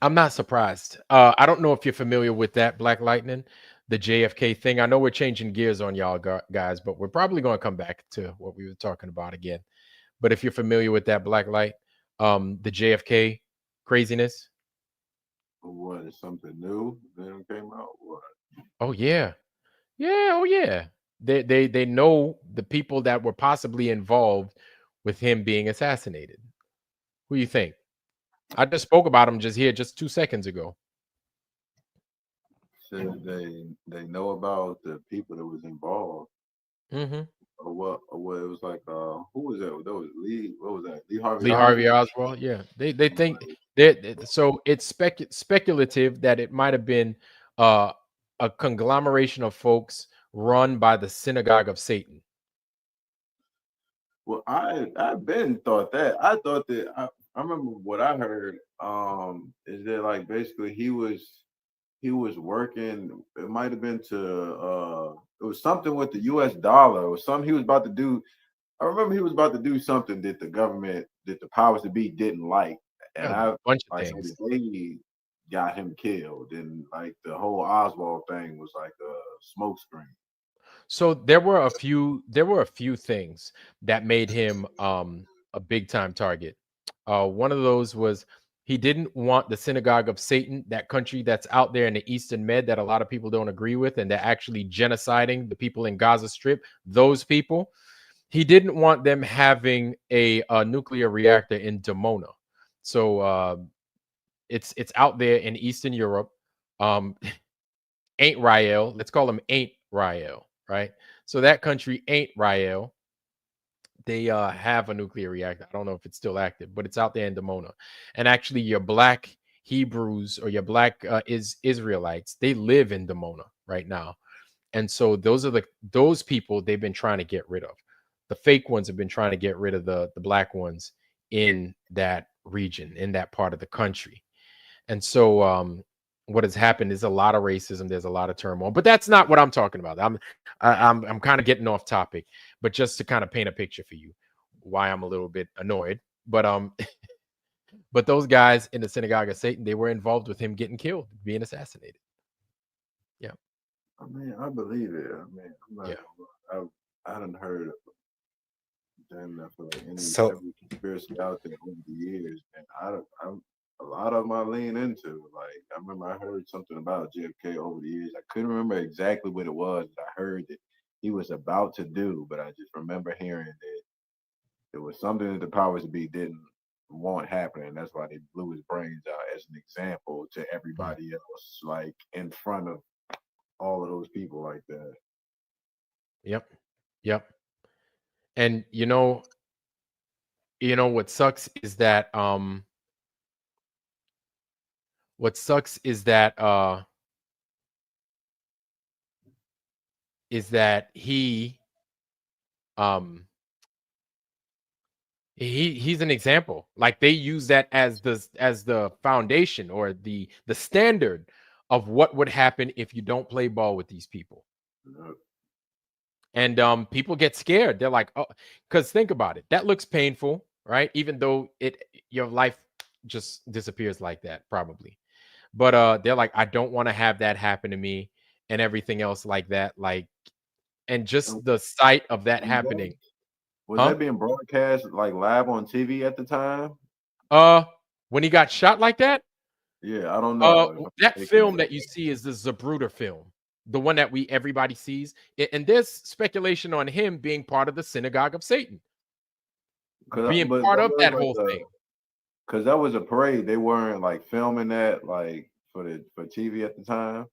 I'm not surprised. I don't know if you're familiar with that Black Lightning, the JFK thing. I know we're changing gears on y'all guys, but we're probably going to come back to what we were talking about again. But if you're familiar with that Black Light, the JFK craziness. What is something new then came out? What? Oh yeah, yeah, oh yeah. They know the people that were possibly involved with him being assassinated. Who you think? I just spoke about him just here just 2 seconds ago. Said they know about the people that was involved. Hmm. Or what it was like who was that? That was Lee, what was that? Lee Harvey Lee Harvey Oswald? Oswald. Yeah, they I'm think like, so. It's speculative that it might have been uh, a conglomeration of folks run by the synagogue of Satan. well, I've been thought that. I thought that I remember what I heard is that like basically he was working. It might have been to it was something with the U.S. dollar or something he was about to do. I remember he was about to do something that the government, that the powers that be didn't like, and A I bunch of like things. they got him killed, and like the whole Oswald thing was like a smokescreen. So there were a few things that made him a big time target. One of those was he didn't want the synagogue of Satan, that country that's out there in the Eastern Med that a lot of people don't agree with, and they're actually genociding the people in Gaza Strip. Those people, he didn't want them having a nuclear reactor in Dimona. So it's out there in Eastern Europe. Um, ain't Rael. Let's call him Ain't Rael, right? So that country ain't Rael. They have a nuclear reactor. I don't know if it's still active, but it's out there in Dimona. And actually, your black Hebrews or your black Israelites, they live in Dimona right now. And so those people they've been trying to get rid of. The fake ones have been trying to get rid of the black ones in that region, in that part of the country. And so what has happened is a lot of racism, there's a lot of turmoil, but that's not what I'm talking about. I'm kind of getting off topic, but just to kind of paint a picture for you why I'm a little bit annoyed. But but those guys in the synagogue of Satan, they were involved with him getting killed, being assassinated. Yeah. I mean, I believe it. I mean, I'm not Yeah. gonna lie. I hadn't heard damn that for like So every conspiracy out there over the years, and I'm a lot of them I lean into. Like I remember I heard something about JFK over the years. I couldn't remember exactly what it was that I heard that he was about to do, but I just remember hearing that it was something that the powers that be didn't want happening. That's why they blew his brains out as an example to Mm. everybody else, like in front of all of those people like that. Yep. Yep. And you know what sucks is that what sucks is that um he's an example. Like they use that as the foundation or the standard of what would happen if you don't play ball with these people. Uh, And people get scared. They're like, "Oh, cuz think about it. That looks painful, right? Even though it your life just disappears like that probably. But they're like, I don't want to have that happen to me and everything else like that, like, and and just the sight of that was that happening. was Huh? that being broadcast like live on TV at the time? Uh when he got shot like that. Yeah, I don't know if I'm That mistaken film or that you see is the Zapruder film, the one that we everybody sees, and there's speculation on him being part of the synagogue of Satan, being but part that of was that like whole thing. because that was a parade. They weren't like filming that like for TV at the time.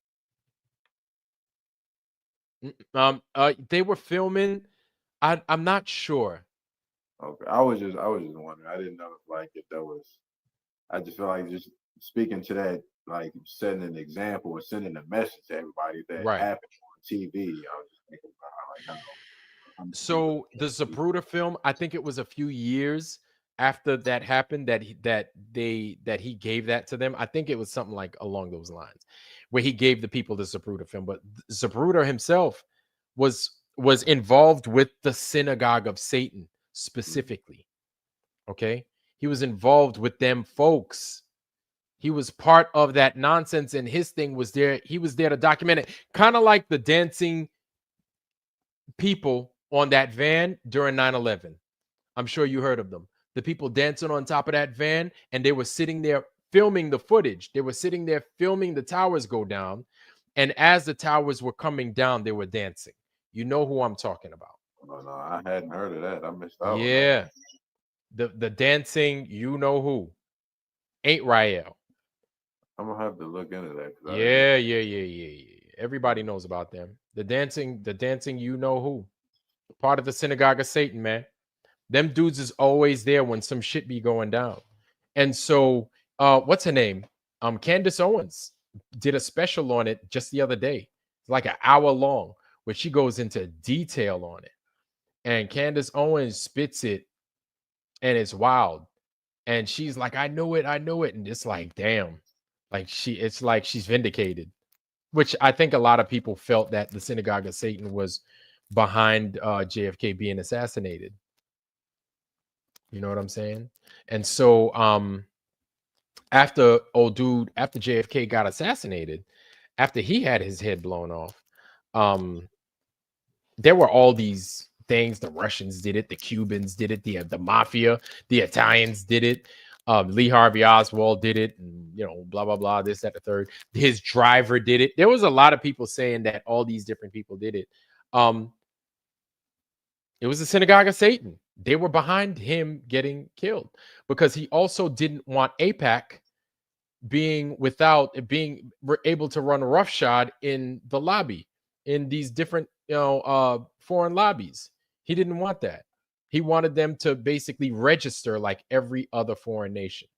They were filming. I'm not sure. Okay, I was just wondering. I didn't know if that was. I just feel like just speaking to that, like setting an example or sending a message to everybody that Right. happened on TV. I was just thinking about like how unbelievable So it the can be. Zapruder film, I think it was a few years after that happened that he gave that to them. I think it was something like along those lines, where he gave the people the Zapruder film. But Zapruder himself was involved with the synagogue of Satan Mhm. specifically. Okay, he was involved with them folks. He was part of that nonsense, and his thing was there. He was there to document it, kind of like the dancing people on that van during 9/11. I'm sure you heard of them. The people dancing on top of that van, and they were sitting there filming the footage. They were sitting there filming the towers go down. And as the towers were coming down, they were dancing. You know who I'm talking about. Oh, no, I hadn't heard of that. I missed out on that. Yeah. The dancing, you know who. Ain't Rael. I'm gonna have to look into that. Yeah. Everybody knows about them. The dancing, you know who. Part of the synagogue of Satan, man. Them dudes is always there when some shit be going down. And so what's her name? Candace Owens did a special on it just the other day. It's like an hour long, where she goes into detail on it. And Candace Owens spits it, and it's wild. And she's like, I know it. And it's like, damn. Like it's like she's vindicated. Which I think a lot of people felt that the synagogue of Satan was behind JFK being assassinated. You know what I'm saying? And so after JFK got assassinated, after he had his head blown off, there were all these things. The Russians did it, the Cubans did it, the mafia, the Italians did it. Lee Harvey Oswald did it, and blah blah blah, this, that, the third. His driver did it. There was a lot of people saying that all these different people did it. It was the synagogue of Satan. They were behind him getting killed because he also didn't want AIPAC being able to run roughshod in the lobby, in these different foreign lobbies. He didn't want that. He wanted them to basically register like every other foreign nation.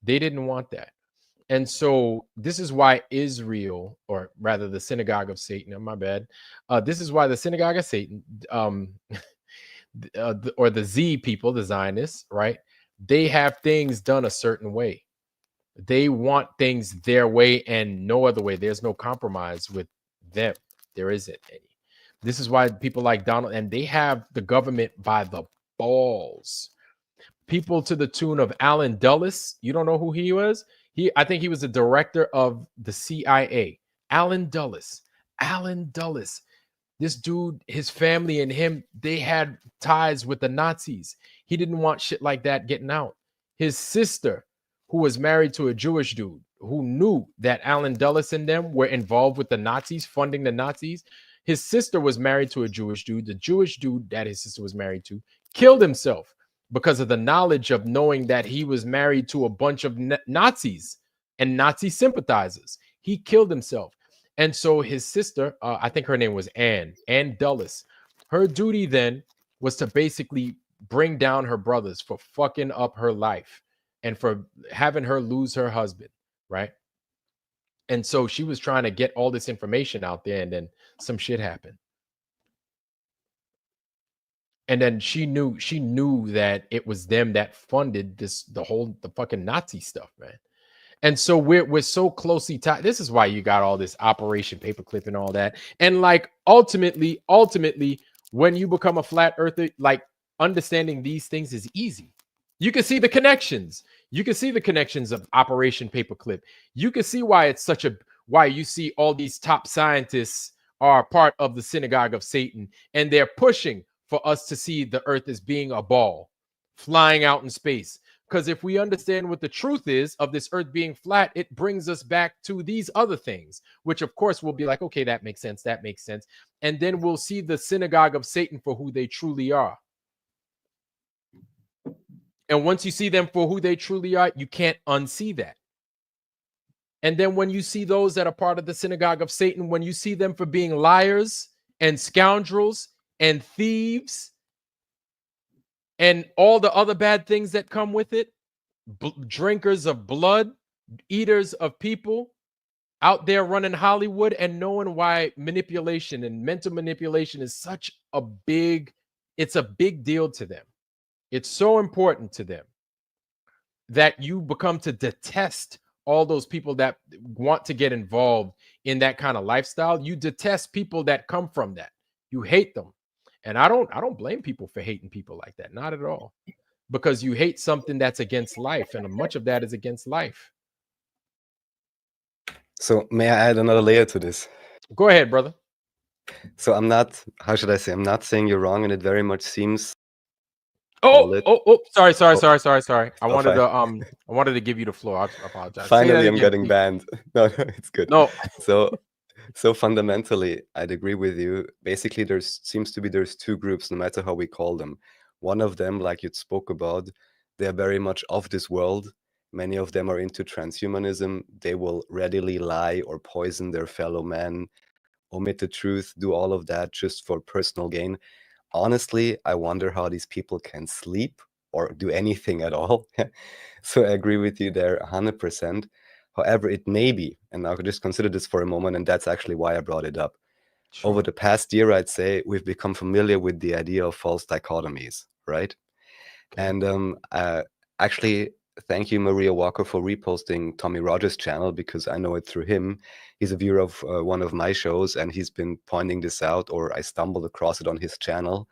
They didn't want that. And so this is why Israel, or rather the synagogue of Satan, my bad. This is why the synagogue of Satan, or the Z people, the Zionists, right? They have things done a certain way. They want things their way and no other way. There's no compromise with them. There isn't any. This is why people like Donald, and they have the government by the balls. People to the tune of Alan Dulles. You don't know who he was? I think he was the director of the CIA. Alan Dulles. This dude, his family and him, they had ties with the Nazis. He didn't want shit like that getting out. His sister, who was married to a Jewish dude, who knew that Alan Dulles and them were involved with the Nazis, funding the Nazis. His sister was married to a Jewish dude. The Jewish dude that his sister was married to killed himself because of the knowledge of knowing that he was married to a bunch of Nazis and Nazi sympathizers. He killed himself. And so his sister, I think her name was Ann Dulles. Her duty then was to basically bring down her brothers for fucking up her life and for having her lose her husband, right? And so she was trying to get all this information out there, and then some shit happened. And then she knew that it was them that funded the fucking Nazi stuff, man. And so we're so closely tied. This is why you got all this Operation Paperclip and all that. And like ultimately, when you become a flat earther, like understanding these things is easy. You can see the connections. You can see the connections of Operation Paperclip. You can see why why you see all these top scientists are part of the synagogue of Satan, and they're pushing for us to see the earth as being a ball flying out in space. Because if we understand what the truth is of this earth being flat, it brings us back to these other things, which of course will be like, okay, that makes sense. And then we'll see the synagogue of Satan for who they truly are. And once you see them for who they truly are, you can't unsee that. And then when you see those that are part of the synagogue of Satan, when you see them for being liars and scoundrels and thieves and all the other bad things that come with it, drinkers of blood, eaters of people, out there running Hollywood and knowing why manipulation and mental manipulation is such a big deal to them. It's so important to them that you become to detest all those people that want to get involved in that kind of lifestyle. You detest people that come from that. You hate them. And I don't blame people for hating people like that. Not at all. Because you hate something that's against life, and much of that is against life. So may I add another layer to this? Go ahead, brother. So I'm not, how should I say, I'm not saying you're wrong, and it very much seems Oh, call it. sorry. Oh, I oh, wanted fine. I wanted to give you the floor. I apologize. Say that Finally, I'm again, getting please. banned. No, no, it's good. No. So fundamentally, I'd agree with you. Basically, there's two groups, no matter how we call them. One of them, like you spoke about, they're very much of this world. Many of them are into transhumanism. They will readily lie or poison their fellow man, omit the truth, do all of that just for personal gain. Honestly, I wonder how these people can sleep or do anything at all. So I agree with you there 100%. However, it may be, and I'll just consider this for a moment, and that's actually why I brought it up. Sure. Over the past year, I'd say we've become familiar with the idea of false dichotomies, right? Okay. And actually, thank you, Maria Walker, for reposting Tommy Rogers' channel, because I know it through him. He's a viewer of one of my shows, and he's been pointing this out, or I stumbled across it on his channel.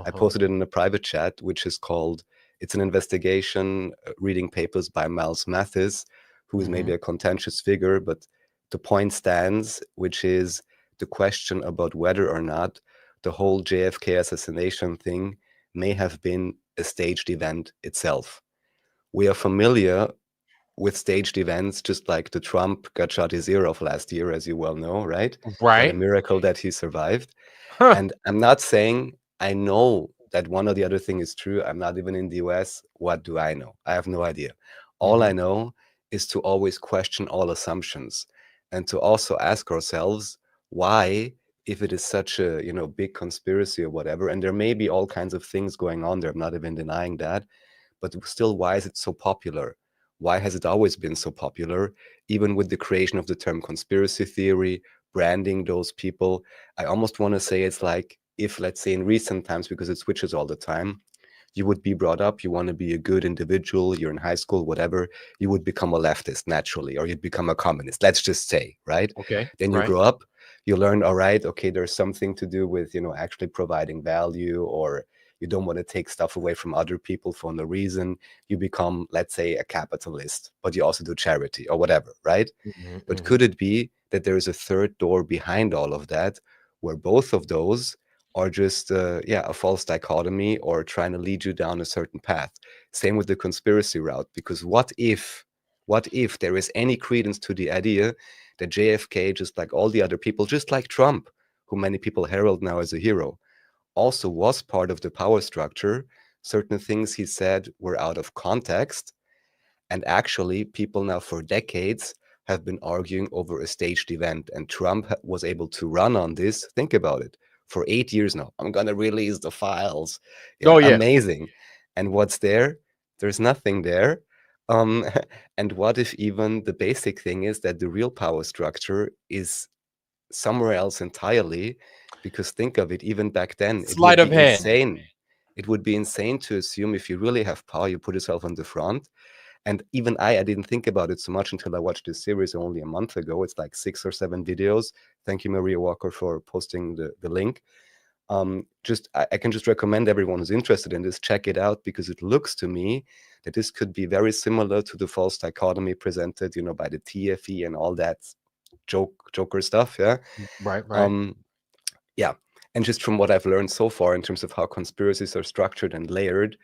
I posted it in a private chat, which is called, it's an investigation reading papers by Miles Mathis, who is maybe a contentious figure, but the point stands, which is the question about whether or not the whole JFK assassination thing may have been a staged event itself. We are familiar with staged events, just like the Trump got shot his ear off last year, as you well know, right? What a Right. miracle that he survived. Huh. And I'm not saying I know that one or the other thing is true. I'm not even in the US. What do I know? I have no idea. All I know is to always question all assumptions and to also ask ourselves why, if it is such a big conspiracy or whatever, and there may be all kinds of things going on there, I'm not even denying that, but still, why is it so popular? Why has it always been so popular, even with the creation of the term conspiracy theory, branding those people? I almost want to say it's like if, let's say, in recent times, because it switches all the time, you would be brought up, you want to be a good individual, you're in high school, whatever, you would become a leftist naturally, or you'd become a communist, let's just say, right? Okay. Then you Right. grow up, you learn, all right, okay, there's something to do with, actually providing value, or you don't want to take stuff away from other people for no reason. You become, let's say, a capitalist, but you also do charity or whatever, right? But could it be that there is a third door behind all of that, where both of those are just, a false dichotomy or trying to lead you down a certain path? Same with the conspiracy route, because what if there is any credence to the idea that JFK, just like all the other people, just like Trump, who many people herald now as a hero, also was part of the power structure? Certain things he said were out of context, and actually people now for decades have been arguing over a staged event, and Trump was able to run on this. Think about it. For 8 years now, I'm going to release the files. Oh, yeah. Amazing. And what's there? There's nothing there. And what if even the basic thing is that the real power structure is somewhere else entirely? Because think of it, even back then, it Sleight would of be hand. insane. It would be insane to assume if you really have power, you put yourself on the front. And even I didn't think about it so much until I watched this series only a month ago. It's like 6 or 7 videos. Thank you, Maria Walker, for posting the link. I can just recommend everyone who's interested in this, check it out, because it looks to me that this could be very similar to the false dichotomy presented, by the TFE and all that Joker stuff. Yeah. Right. Yeah. And just from what I've learned so far in terms of how conspiracies are structured and layered,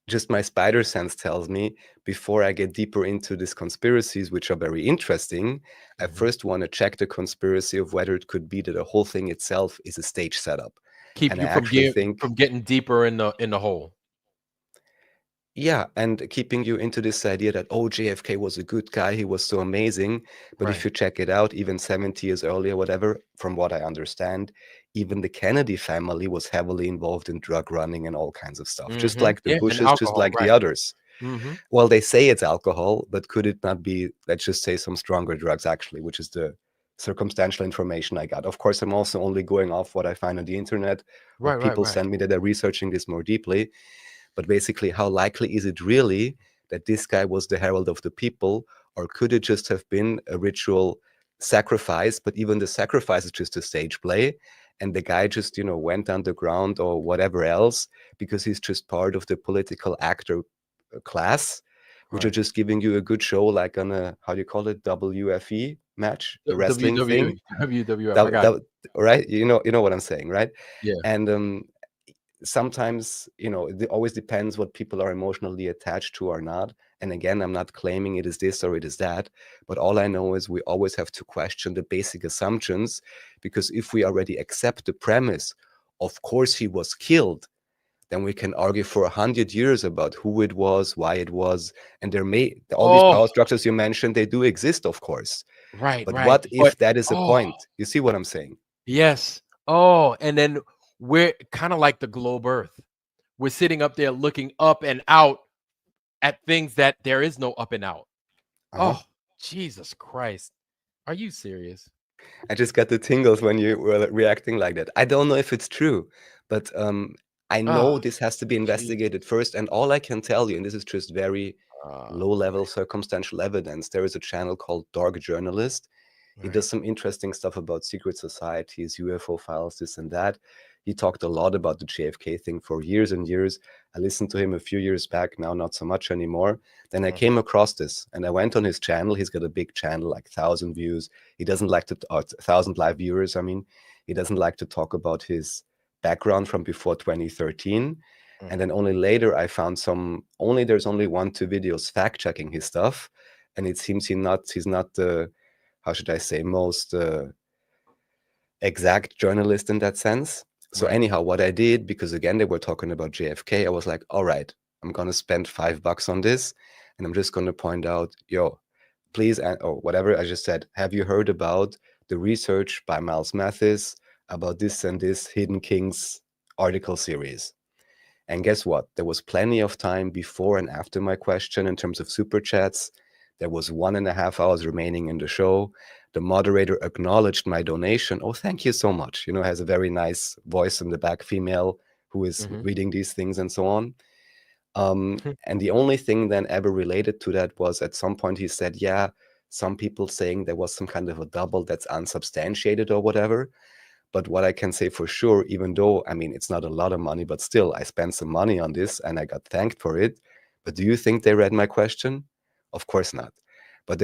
just my spider sense tells me, before I get deeper into these conspiracies, which are very interesting, I first want to check the conspiracy of whether it could be that the whole thing itself is a stage setup. Keep And you I from actually think, from getting deeper in the hole. yeah, and keeping you into this idea that, oh, JFK was a good guy, he was so amazing. But if you check it out, even 70 years earlier, whatever, from what I understand, even the Kennedy family was heavily involved in drug running and all kinds of stuff, just like the Yeah, and Bushes, just alcohol, like the right. others. Well, they say it's alcohol, but could it not be, let's just say, some stronger drugs, actually, which is the circumstantial information I got. Of course, I'm also only going off what I find on the internet, or people send me that are researching this more deeply. But basically, how likely is it really that this guy was the herald of the people, or could it just have been a ritual sacrifice? But even the sacrifice is just a stage play, and the guy just, went underground or whatever else because he's just part of the political actor class, which are just giving you a good show, like on a, how do you call it, WFE, match, the wrestling WW, thing. WWF. I got it. Right? You know what I'm saying, right? Yeah. And sometimes, it always depends what people are emotionally attached to or not. And again, I'm not claiming it is this or it is that, but all I know is we always have to question the basic assumptions, because if we already accept the premise, of course he was killed, then we can argue for 100 years about who it was, why it was, and all these Oh, power structures you mentioned, they do exist, of course. right, But right. what But if that is the oh, point? You see what I'm saying? yes. Oh, and then we're kind of like the globe Earth. We're sitting up there looking up and out at things that there is no up and out. Uh-huh. Oh, Jesus Christ. Are you serious? I just got the tingles when you were reacting like that. I don't know if it's true, but I know Oh, this has to be geez. investigated first. And all I can tell you, and this is just very low-level circumstantial evidence, there is a channel called Dark Journalist. He Right. does some interesting stuff about secret societies, UFO files, this and that. He talked a lot about the JFK thing for years and years. I listened to him a few years back, now not so much anymore. Then I came across this and I went on his channel. He's got a big channel, like 1,000 views. He doesn't like to, 1,000 live viewers, I mean. He doesn't like to talk about his background from before 2013. And then only later I found there's only 1-2 videos fact-checking his stuff. And it seems he's not the, how should I say, most exact journalist in that sense. So Right. anyhow, what I did, because again, they were talking about JFK, I was like, all right, I'm going to spend $5 on this. And I'm just going to point out, please, or whatever I just said, have you heard about the research by Miles Mathis about this and this Hidden Kings article series? And guess what? There was plenty of time before and after my question in terms of super chats. There was 1.5 hours remaining in the show. The moderator acknowledged my donation. Oh, thank you so much. Has a very nice voice in the back, female, who is reading these things and so on. And the only thing then ever related to that was at some point he said, yeah, some people saying there was some kind of a double that's unsubstantiated or whatever. But what I can say for sure, even though, I mean, it's not a lot of money, but still, I spent some money on this and I got thanked for it. But do you think they read my question? Of course not. But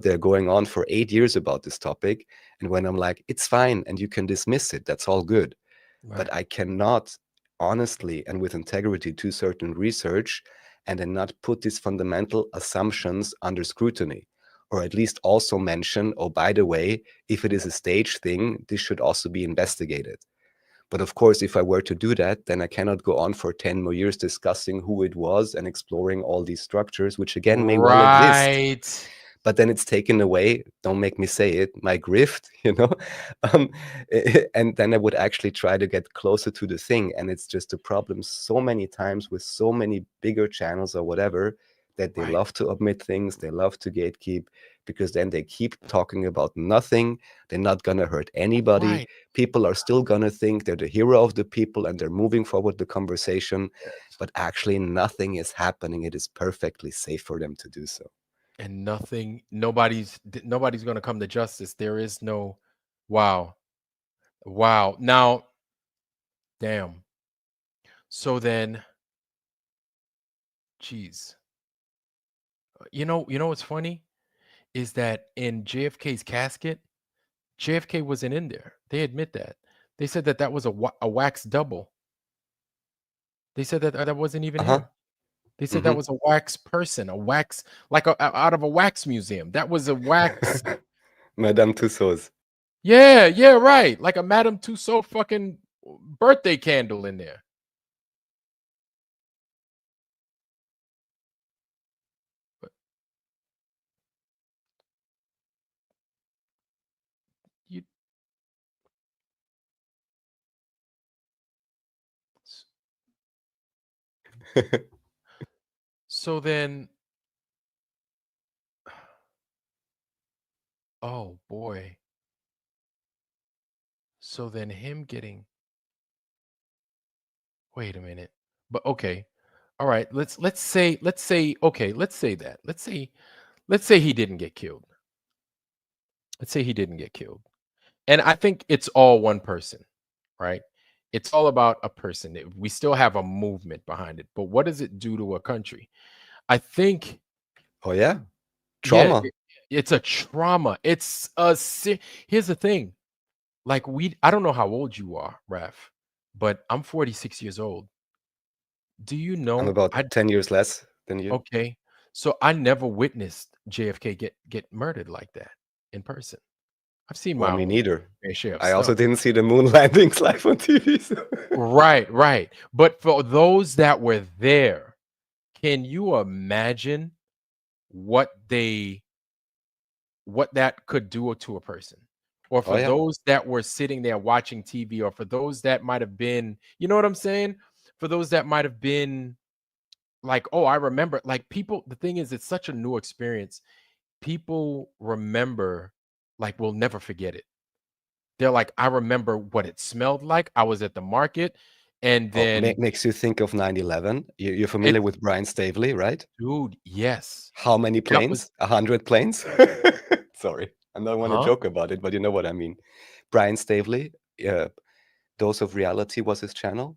they're going on for 8 years about this topic. And when I'm like, it's fine and you can dismiss it, that's all good. Right. But I cannot honestly and with integrity do certain research and then not put these fundamental assumptions under scrutiny. Or at least also mention, oh, by the way, if it is a stage thing, this should also be investigated. But of course, if I were to do that, then I cannot go on for 10 more years discussing who it was and exploring all these structures, which again may well exist. But then it's taken away, don't make me say it, my grift, and then I would actually try to get closer to the thing. And it's just a problem so many times with so many bigger channels or whatever, that they love to omit things, they love to gatekeep, because then they keep talking about nothing. They're not going to hurt anybody. Right. People are still going to think they're the hero of the people and they're moving forward the conversation. But actually nothing is happening. It is perfectly safe for them to do so. And nobody's going to come to justice. There is no, wow. Now, damn. So then, geez. You know what's funny is that in JFK's casket, JFK wasn't in there. They admit that. They said that was a wax double. They said that wasn't even him. They said that was a wax person, a wax, like out of a wax museum. That was a wax. Madame Tussauds. Yeah, right. Like a Madame Tussauds fucking birthday candle in there. But you. So then, oh boy. So then him getting, wait a minute. But okay. All right, let's say okay, let's say that. Let's say he didn't get killed. Let's say he didn't get killed. And I think it's all one person, right? It's all about a person. We still have a movement behind it. But what does it do to a country? I think Oh yeah. Trauma. It's a trauma. It's a here's the thing. Like I don't know how old you are, Raf, but I'm 46 years old. Do you I'm know about 10 years less than you. okay. So I never witnessed JFK get murdered like that in person. I've seen Well, my me own neither. fair share of I also stuff. didn't see the moon landings live on TV. So. Right, right. But for those that were there, can you imagine what that could do to a person? Or Oh for yeah. those that were sitting there watching TV, or for those that might have been, you know what I'm saying? For those that might have been like, oh, I remember, like people, the thing is, it's such a new experience. People remember, like, we'll never forget it. They're like, I remember what it smelled like. I was at the market, and Oh, then makes you think of 9/11. You're it, familiar with Brian Staveley, right? dude, yes, How many that was, planes? 100 planes? Sorry, I don't want to huh? joke about it, but you know what I mean. Brian Staveley, Dose of Reality was his channel.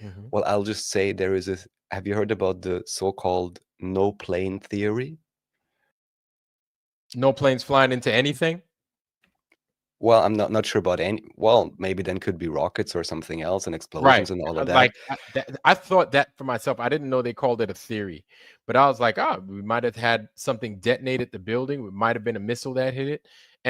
Mhm. Well, I'll just say there is a. Have you heard about the so-called no plane theory? No planes flying into anything. Well, I'm not sure about any. Well, maybe then could be rockets or something else and Right. explosions and all of that. Like I thought that for myself. I didn't know they called it a theory, but I was like, oh, we might have had something detonate the building. It might have been a missile that hit it,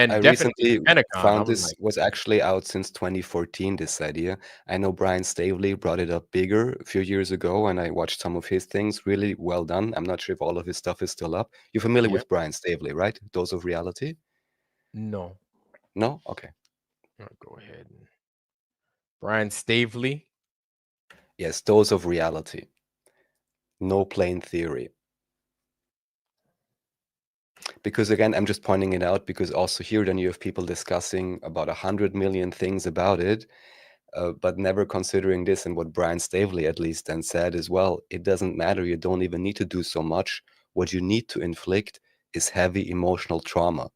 I and definitely the recently Pentagon. found I'm this like, was actually out since 2014, this idea. I know Brian Staveley brought it up bigger a few years ago, and I watched some of his things. Really well done. I'm not sure if all of his stuff is still up. You're familiar yeah, with Brian Staveley, right? Dose of Reality? no. No? Okay. I'll go ahead and Brian Stavely. Yes, Dose of Reality. No plane theory. Because again, I'm just pointing it out because also here then you have people discussing about 100 million things about it, but never considering this and what Brian Staveley at least then said as well. It doesn't matter. You don't even need to do so much. What you need to inflict is heavy emotional trauma.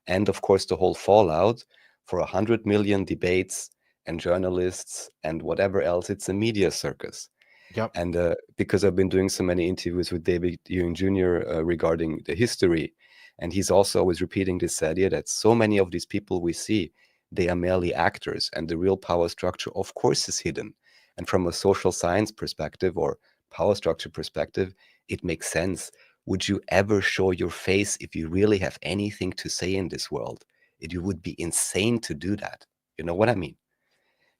And of course, the whole fallout for 100 million debates and journalists and whatever else, it's a media circus. Yep. And because I've been doing so many interviews with David Ewing Jr. Regarding the history, and he's also always repeating this idea that so many of these people we see, they are merely actors, and the real power structure, of course, is hidden. And from a social science perspective or power structure perspective, it makes sense. Would you ever show your face if you really have anything to say in this world? It would be insane to do that. You know what I mean?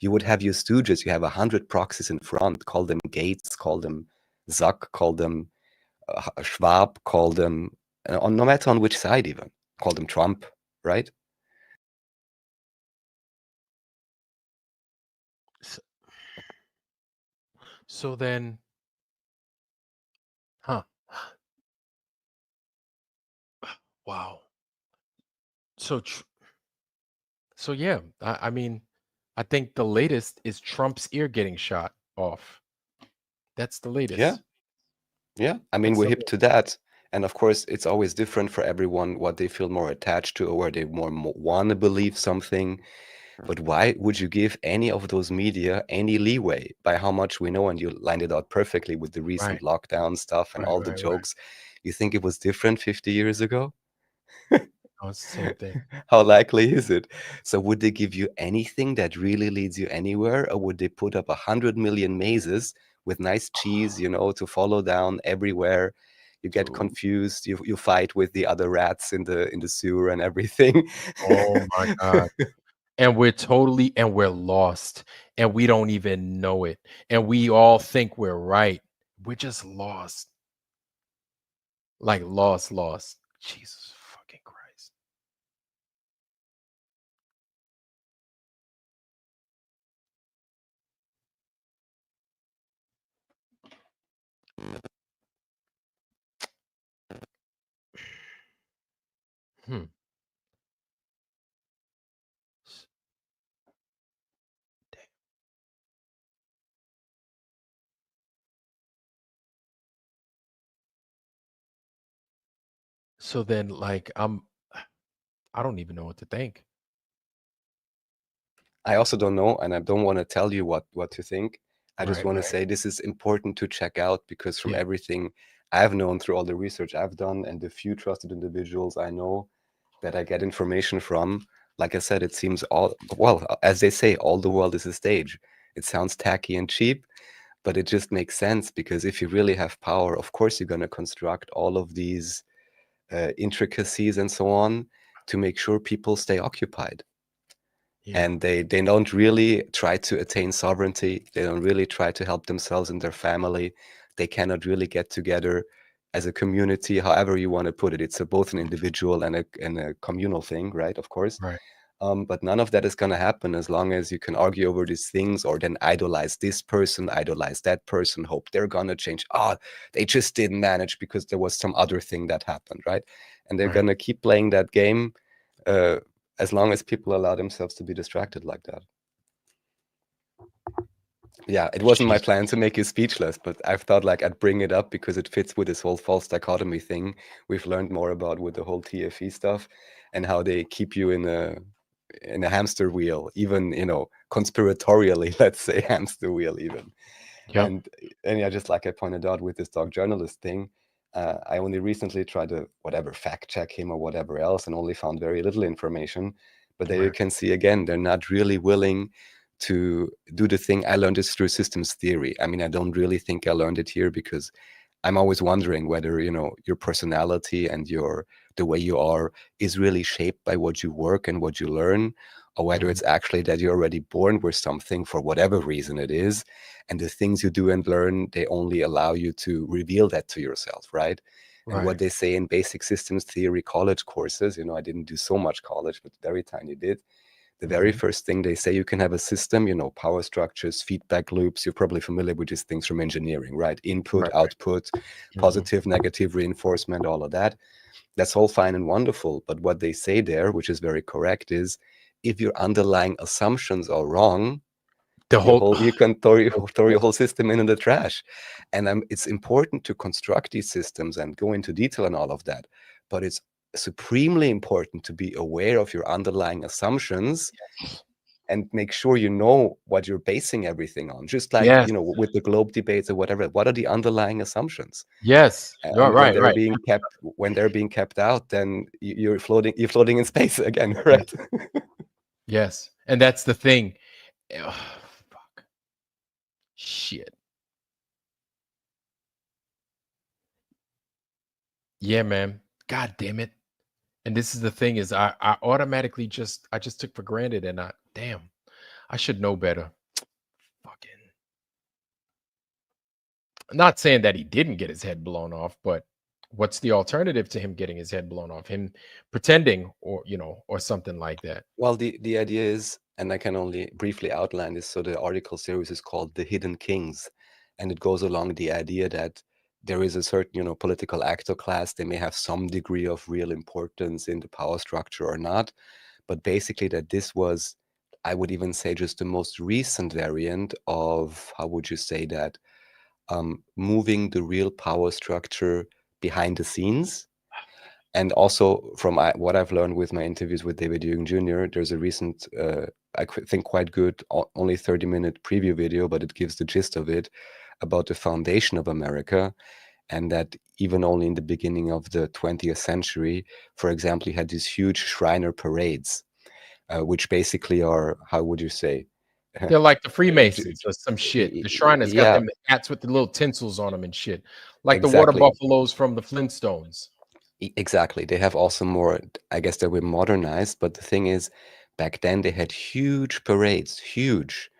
You would have your stooges, you have 100 proxies in front, call them Gates, call them Zuck, call them Schwab, call them, on no matter on which side even, call them Trump, right? So then, huh? Wow. So so yeah, I mean, I think the latest is Trump's ear getting shot off. That's the Yeah, latest. yeah. I mean, That's we're the hip to that. And of course, it's always different for everyone what they feel more attached to or where they more want to believe something. But why would you give any of those media any leeway by how much we know? And you lined it out perfectly with the recent right, lockdown stuff and right, all the right, right. jokes. You think it was different 50 years ago? No, it's the same thing. How likely is it? So would they give you anything that really leads you anywhere, or would they put up 100 million mazes with nice cheese, to follow down everywhere? You get Dude, confused. You fight with the other rats in the sewer and everything. Oh my God. And we're lost, and we don't even know it. And we all think we're right. We're just lost. Like lost. Jesus fucking Christ. Hmm. S- damn. So then, like, I don't even know what to think. I also don't know, and I don't want to tell you what to think. I just Right, want to right. say this is important to check out because from Yeah. everything I've known through all the research I've done and the few trusted individuals I know, that I get information from, like I said, it seems as they say, all the world is a stage. It sounds tacky and cheap, but it just makes sense, because if you really have power, of course you're going to construct all of these intricacies and so on to make sure people stay occupied. Yeah. And they don't really try to attain sovereignty. They don't really try to help themselves and their family. They cannot really get together as a community, however you want to put it. It's both an individual and a communal thing, right? Of course. Right. But none of that is going to happen as long as you can argue over these things, or then idolize this person, idolize that person, hope they're going to change. They just didn't manage because there was some other thing that happened, right? And they're Right. going to keep playing that game as long as people allow themselves to be distracted like that. Yeah, it wasn't my plan to make you speechless, but I've thought like I'd bring it up because it fits with this whole false dichotomy thing we've learned more about with the whole TFE stuff, and how they keep you in a hamster wheel, even, conspiratorially, let's say hamster wheel even. Yep. And yeah, just like I pointed out with this dog journalist thing, I only recently tried to fact check him or whatever else, and only found very little information. But there you Right. can see again, they're not really willing to do the thing. I learned this through systems theory. I mean, I don't really think I learned it here, because I'm always wondering whether, your personality and the way you are is really shaped by what you work and what you learn, or whether it's actually that you're already born with something for whatever reason it is, and the things you do and learn, they only allow you to reveal that to yourself, right? And Right. what they say in basic systems theory college courses, I didn't do so much college, but very tiny did. The very first thing they say, you can have a system, power structures, feedback loops. You're probably familiar with these things from engineering, right? Input, Right. output, positive, negative reinforcement, all of that. That's all fine and wonderful. But what they say there, which is very correct, is if your underlying assumptions are wrong, you can throw your whole system in the trash. And it's important to construct these systems and go into detail and all of that. But it's supremely important to be aware of your underlying assumptions and make sure you know what you're basing everything on. Just like, Yes. with the globe debates or whatever, what are the underlying assumptions? Yes. You're And right. Right. when they're being kept out, then you're floating in space again, right? Yes. And that's the thing. Ugh, fuck. Shit. Yeah, man. God damn it. And this is the thing is I automatically I just took for granted, and I should know better. Fucking not saying that he didn't get his head blown off, but what's the alternative to him getting his head blown off? Him pretending, or or something like that. Well, the idea is, and I can only briefly outline this, so the article series is called The Hidden Kings, and it goes along the idea that there is a certain, political actor class. They may have some degree of real importance in the power structure or not, but basically that this was, I would even say, just the most recent variant of, how would you say that, moving the real power structure behind the scenes. And also from what I've learned with my interviews with David Jürgen Jr., there's a recent, I think quite good, only 30-minute preview video, but it gives the gist of it, about the foundation of America. And that even only in the beginning of the 20th century, for example, you had these huge Shriner parades, which basically are, how would you say? They're like the Freemasons or some shit. The Shriners got Yeah, them hats with the little tinsels on them and shit, like the water exactly. buffaloes from the Flintstones. Exactly. They have also more, I guess they were modernized, but the thing is, back then they had huge parades, huge,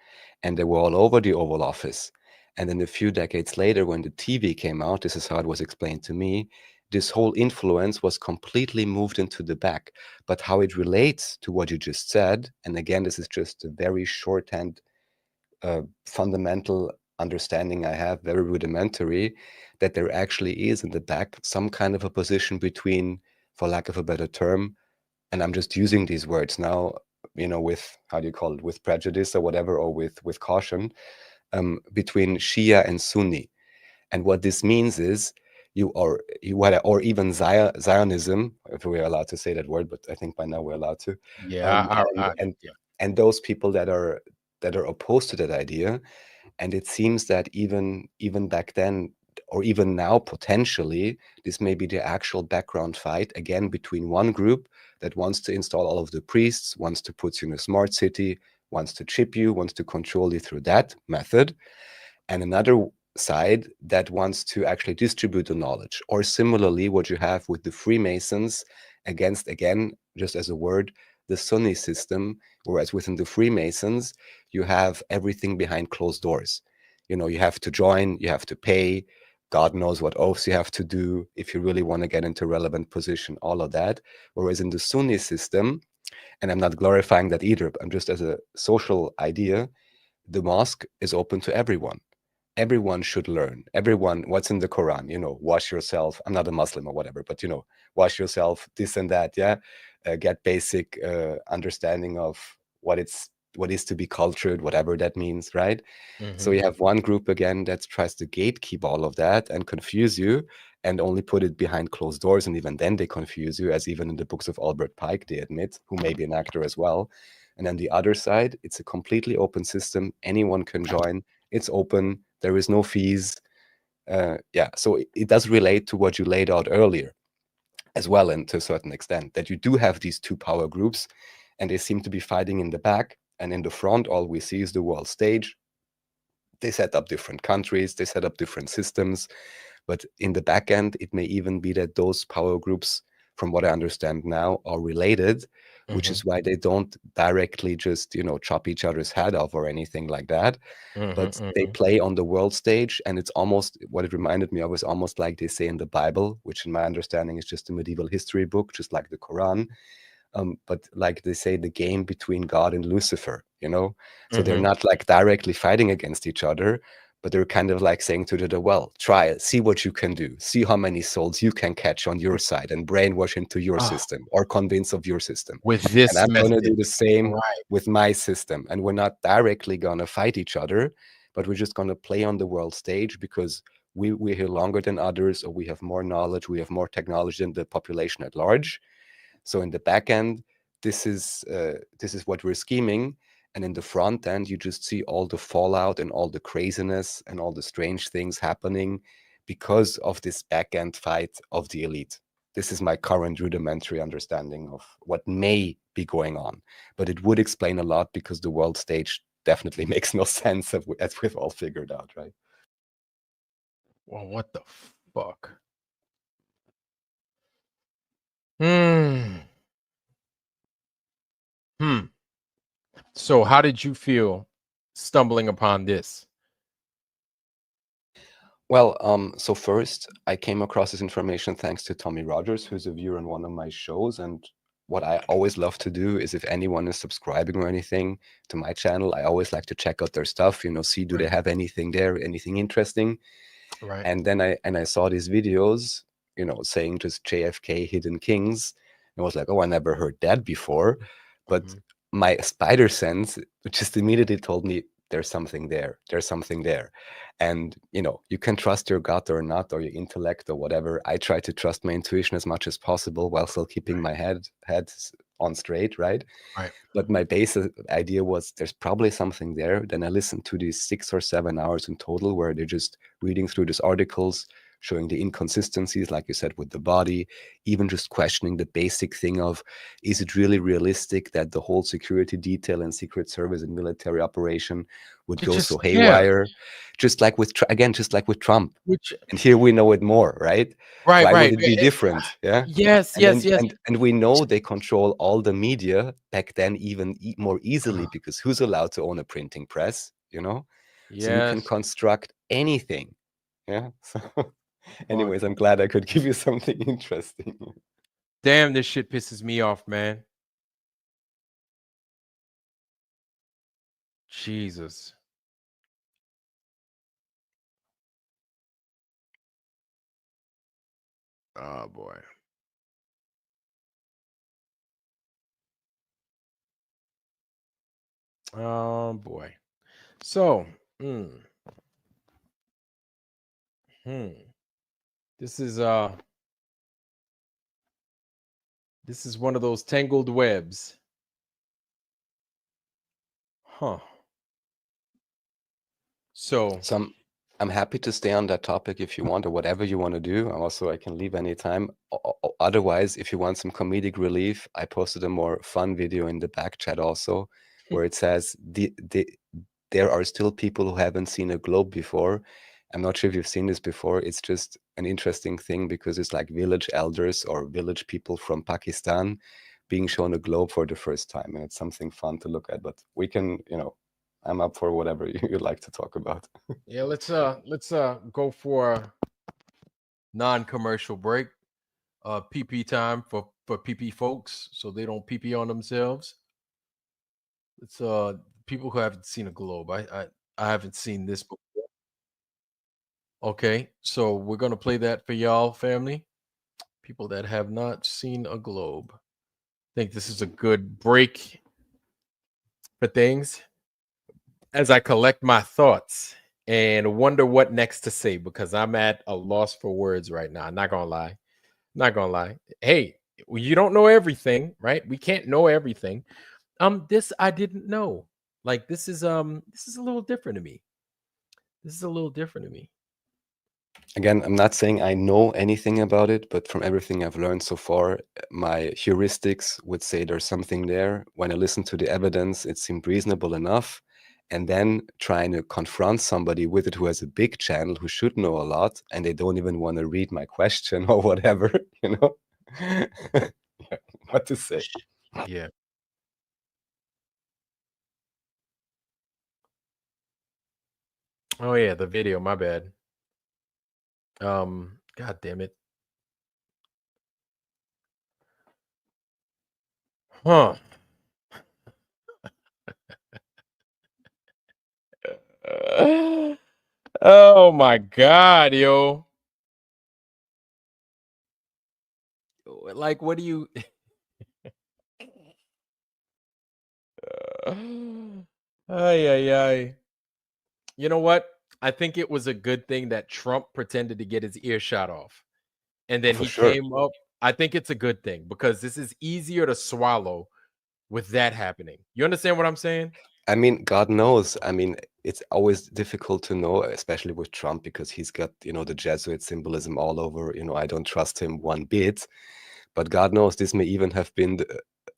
and they were all over the Oval Office. And then a few decades later, when the TV came out, this is how it was explained to me, this whole influence was completely moved into the back. But how it relates to what you just said, and again, this is just a very shorthand, fundamental understanding I have, very rudimentary, that there actually is in the back some kind of a position between, for lack of a better term, and I'm just using these words now, with, how do you call it, with prejudice or whatever, or with caution, between Shia and Sunni. And what this means is or even Zionism, if we're allowed to say that word, but I think by now we're allowed to. Yeah, yeah. And those people that are opposed to that idea. And it seems that even back then, or even now potentially, this may be the actual background fight again between one group that wants to install all of the priests, wants to put you in a smart city, wants to chip you, wants to control you through that method, and another side that wants to actually distribute the knowledge. Or similarly, what you have with the Freemasons against, again, just as a word, the Sunni system, whereas within the Freemasons, you have everything behind closed doors. You know, you have to join, you have to pay, God knows what oaths you have to do if you really want to get into a relevant position, all of that. Whereas in the Sunni system, and I'm not glorifying that either, but I'm just as a social idea, the mosque is open to everyone. Everyone should learn. Everyone, what's in the Quran, you know, wash yourself. I'm not a Muslim or whatever, but, you know, wash yourself, this and that, yeah. Get basic understanding of what is to be cultured, whatever that means, right? So Mhm. you have one group again that tries to gatekeep all of that and confuse you and only put it behind closed doors. And even then they confuse you, as even in the books of Albert Pike, they admit, who may be an actor as well. And then the other side, it's a completely open system. Anyone can join. It's open. There is no fees. Yeah, so it does relate to what you laid out earlier as well, and to a certain extent, that you do have these two power groups and they seem to be fighting in the back. And in the front, all we see is the world stage. They set up different countries, they set up different systems. But in the back end, it may even be that those power groups, from what I understand now, are related, which Mhm. is why they don't directly just, you know, chop each other's head off or anything like that. But Mhm. they Mhm. play on the world stage, and it's almost what it reminded me of is almost like they say in the Bible, which in my understanding is just a medieval history book, just like the Quran. But like they say, the game between God and Lucifer, you know? So they're Mhm. not like directly fighting against each other, but they're kind of like saying to the other, well, try it, see what you can do, see how many souls you can catch on your side and brainwash into your Ah, system or convince of your system. with And this I'm going to do message. the same Right. with my system. And we're not directly going to fight each other, but we're just going to play on the world stage because we're here longer than others, or we have more knowledge, we have more technology than the population at large. So in the back end, this is what we're scheming, and in the front end, you just see all the fallout and all the craziness and all the strange things happening because of this back end fight of the elite. This is my current rudimentary understanding of what may be going on, but it would explain a lot because the world stage definitely makes no sense, as we've all figured out, right? Well, what the fuck? Hmm. Hmm. So, how did you feel stumbling upon this? Well, so first, I came across this information thanks to Tommy Rogers, who's a viewer on one of my shows. And what I always love to do is if anyone is subscribing or anything to my channel, I always like to check out their stuff, you know, see do they Right. have anything there, anything interesting. Right. And then I saw these videos, you know, saying just JFK Hidden Kings. And I was like, oh, I never heard that before. But Mhm. my spider sense just immediately told me there's something there. There's something there. And, you know, you can trust your gut or not, or your intellect or whatever. I try to trust my intuition as much as possible while still keeping my head on straight, right? Right. But my basic idea was there's probably something there. Then I listened to these 6 or 7 hours in total where they're just reading through these articles, showing the inconsistencies, like you said, with the body, even just questioning the basic thing of, is it really realistic that the whole security detail and secret service and military operation would To go so just yeah. haywire? Just like with, again, just like with Trump. Which And here we know it more, right? right, Why would right. it be different? Yeah. Yes, And yes, then yes. and we know they control all the media back then even more easily, because who's allowed to own a printing press, you know? So you can Yes. construct anything. Yeah. So Fuck. anyways, I'm glad I could give you something interesting. Damn, this shit pisses me off, man. Jesus. Oh boy. Oh boy. So, hmm. This is uh this is one of those tangled webs. Huh. So, So I'm happy to stay on that topic if you want, or whatever you want to do. Also, I can leave anytime. Otherwise, if you want some comedic relief, I posted a more fun video in the back chat also, where it says there are still people who haven't seen a globe before. I'm not sure if you've seen this before. It's just an interesting thing because it's like village elders or village people from Pakistan being shown a globe for the first time, and it's something fun to look at. But we can, I'm up for whatever you'd like to talk about. Yeah, let's go for a non-commercial break. PP time for PP folks, so they don't PP on themselves. It's people who haven't seen a globe. I haven't seen this before. Okay, so we're gonna play that for y'all, family. People that have not seen a globe. I think this is a good break for things as I collect my thoughts and wonder what next to say because I'm at a loss for words right now. I'm not gonna lie. Not gonna lie. Hey, you don't know everything, right? We can't know everything. This I didn't know. Like this is a little different to me. This is a little different to me. Again, I'm not saying I know anything about it, but from everything I've learned so far, my heuristics would say there's something there. When I listened to the evidence, it seemed reasonable enough. And then trying to confront somebody with it who has a big channel, who should know a lot, and they don't even want to read my question or whatever, what to say. Yeah. Oh yeah, the video, my bad. God damn it. Huh. Oh my god, yo. Like what do you ay ay ay. You know what? I think it was a good thing that Trump pretended to get his ear shot off. And then For he sure. came up. I think it's a good thing because this is easier to swallow with that happening. You understand what I'm saying? I mean, God knows. I mean, it's always difficult to know, especially with Trump, because he's got, the Jesuit symbolism all over. I don't trust him one bit. But God knows this may even have been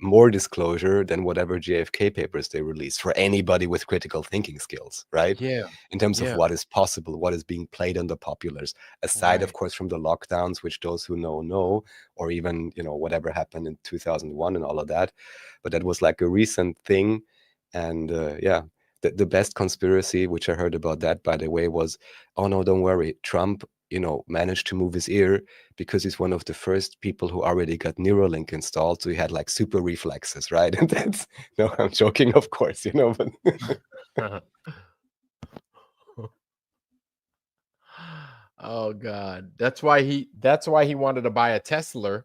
more disclosure than whatever JFK papers they released for anybody with critical thinking skills, right? Yeah. In terms of Yeah. what is possible, what is being played on the populars, aside, of Right. course, from the lockdowns, which those who know, or even, whatever happened in 2001 and all of that. But that was like a recent thing. And yeah, the best conspiracy, which I heard about that, by the way, was, oh, no, don't worry. Trump, managed to move his ear because he's one of the first people who already got Neuralink installed. So he had like super reflexes, right? And that's, no, I'm joking, of course, but Oh god. That's why he wanted to buy a Tesla.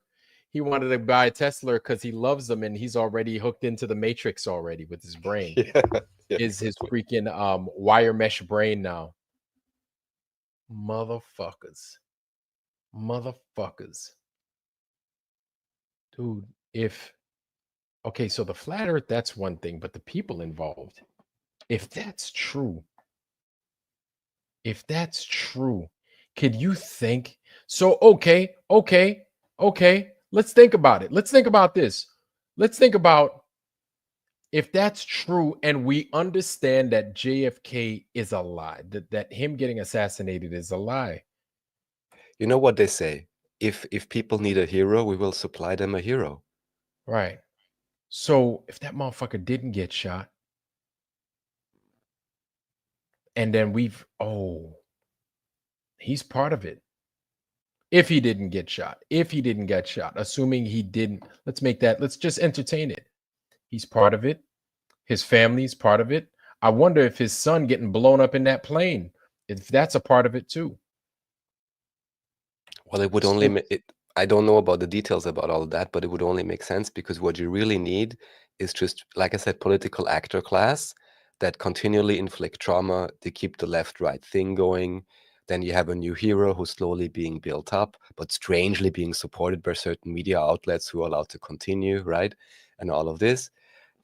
He wanted to buy a Tesla because he loves them and he's already hooked into the matrix already with his brain. yeah, Is his exactly. freaking wire mesh brain now. Motherfuckers. Dude, okay, so the flat earth, that's one thing, but the people involved, if that's true, could you think? So, okay, let's think about it. Let's think about this. Let's think about if that's true and we understand that JFK is a lie, that him getting assassinated is a lie. You know what they say? If people need a hero, we will supply them a hero. Right. So if that motherfucker didn't get shot, and then he's part of it. If he didn't get shot, assuming he didn't, let's just entertain it. He's part of it. His family's part of it. I wonder if his son getting blown up in that plane, if that's a part of it too. Well, it would only I don't know about the details about all of that, but it would only make sense because what you really need is just, like I said, political actor class that continually inflict trauma to keep the left-right thing going. Then you have a new hero who's slowly being built up, but strangely being supported by certain media outlets who are allowed to continue, right? And all of this.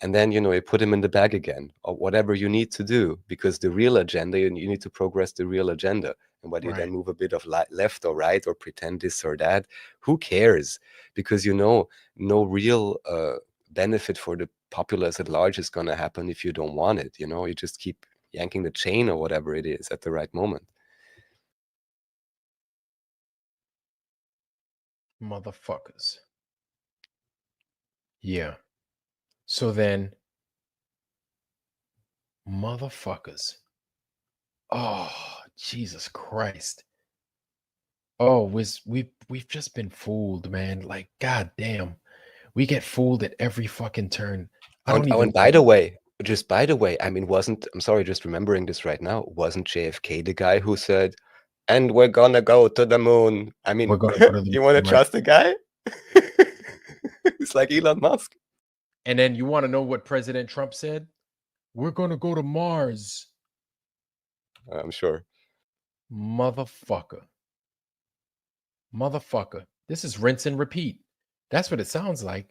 and then you put him in the bag again, or whatever you need to do, because the real agenda, you need to progress the real agenda. And whether you then Right. move a bit of left or right or pretend this or that, who cares? Because no real benefit for the populace at large is going to happen if you don't want it. You just keep yanking the chain or whatever it is at the right moment. Motherfuckers. Yeah. So then, motherfuckers. Oh, Jesus Christ. Oh, we've just been fooled, man. Like, goddamn, we get fooled at every fucking turn. I don't And even. by the way, I mean, I'm sorry, just remembering this right now, wasn't JFK the guy who said, "And we're gonna go to the moon"? I mean, We're gonna go to the you want to moon, right? trust the guy? It's like Elon Musk. And then you want to know what President Trump said? We're gonna go to Mars. I'm sure. Motherfucker. Motherfucker. This is rinse and repeat. That's what it sounds like.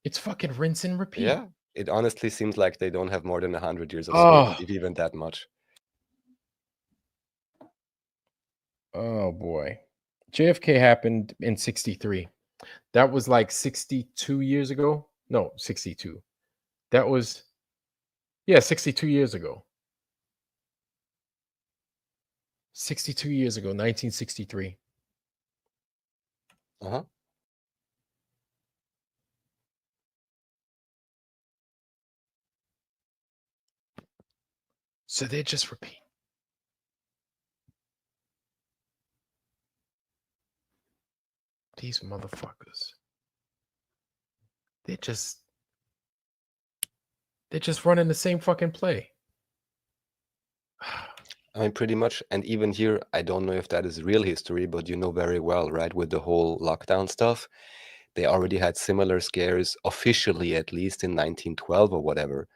It's fucking rinse and repeat. Yeah, it honestly seems like they don't have more than 100 years of Oh. sleep, if even that much. Oh boy. JFK happened in 63. That was like 62 years ago. No, 62. That was, yeah, 62 years ago. 62 years ago, 1963. Uh-huh. So they just repeat. These motherfuckers. They're just running the same fucking play. I mean, pretty much. And even here, I don't know if that is real history, but you know very well, right? With the whole lockdown stuff, they already had similar scares, officially at least, in 1912 or whatever.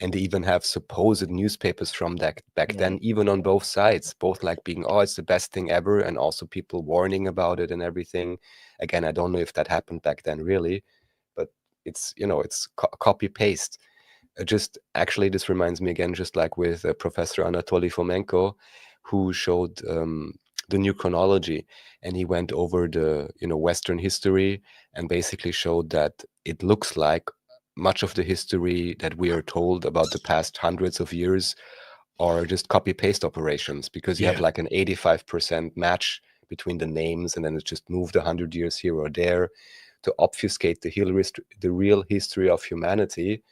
And they even have supposed newspapers from that back then, even on both sides, both like being, oh, it's the best thing ever, and also people warning about it and everything. Again, I don't know if that happened back then really, but it's it's copy paste. Just actually, this reminds me again, just like with Professor Anatoly Fomenko, who showed the new chronology, and he went over the Western history and basically showed that it looks like much of the history that we are told about the past hundreds of years are just copy paste operations, because you have like an 85% match between the names, and then it's just moved 100 years here or there to obfuscate the real history of humanity.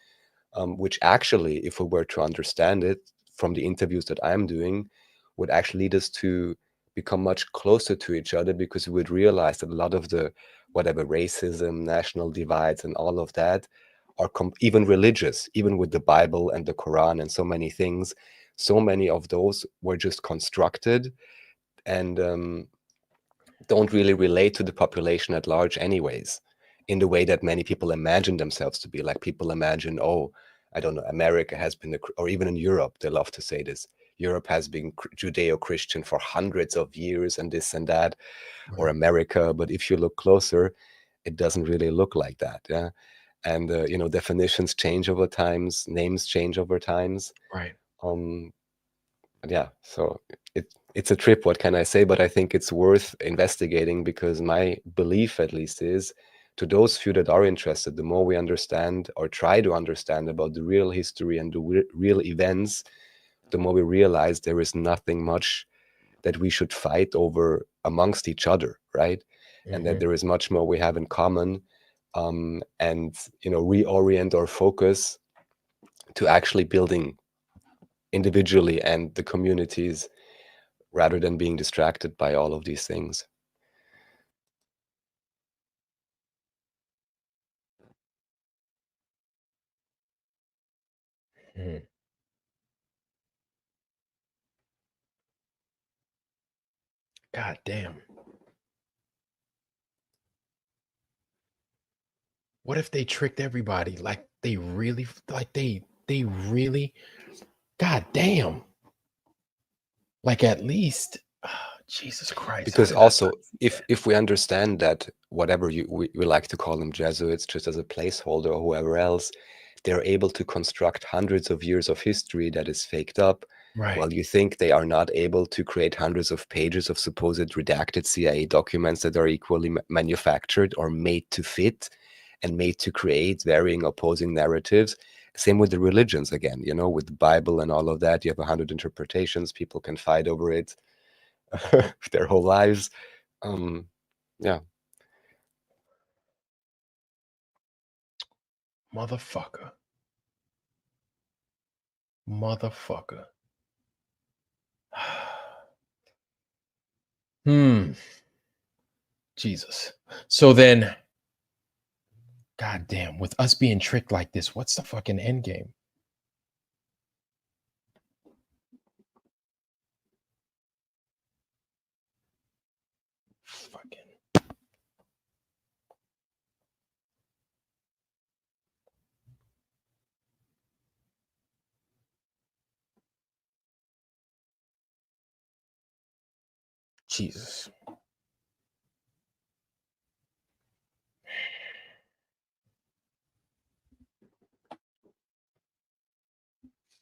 Which actually, if we were to understand it from the interviews that I'm doing, would actually lead us to become much closer to each other, because we would realize that a lot of the whatever racism, national divides, and all of that are even religious, even with the Bible and the Quran and so many things. So many of those were just constructed and don't really relate to the population at large anyways, in the way that many people imagine themselves to be. Like people imagine, oh, I don't know, America has been, or even in Europe, they love to say this, Europe has been Judeo-Christian for hundreds of years and this and that, or America. But if you look closer, it doesn't really look like that. Yeah. And, definitions change over times, names change over times. Right. Yeah, so it's a trip, what can I say? But I think it's worth investigating, because my belief at least is, to those few that are interested, the more we understand or try to understand about the real history and the real events, the more we realize there is nothing much that we should fight over amongst each other, right? And that there is much more we have in common, and reorient our focus to actually building individually and the communities, rather than being distracted by all of these things. God damn. What if they tricked everybody? Like they really, God damn. Like at least, Jesus Christ. Because also, if we understand that whatever we like to call them Jesuits, just as a placeholder, or whoever else, they're able to construct hundreds of years of history that is faked up. Right. Well, you think they are not able to create hundreds of pages of supposed redacted CIA documents that are equally manufactured or made to fit and made to create varying opposing narratives? Same with the religions again, you know, with the Bible and all of that. You have 100 interpretations. People can fight over it their whole lives. Yeah. Motherfucker. Jesus. So then, goddamn, with us being tricked like this, what's the fucking end game? Fucking. Jesus.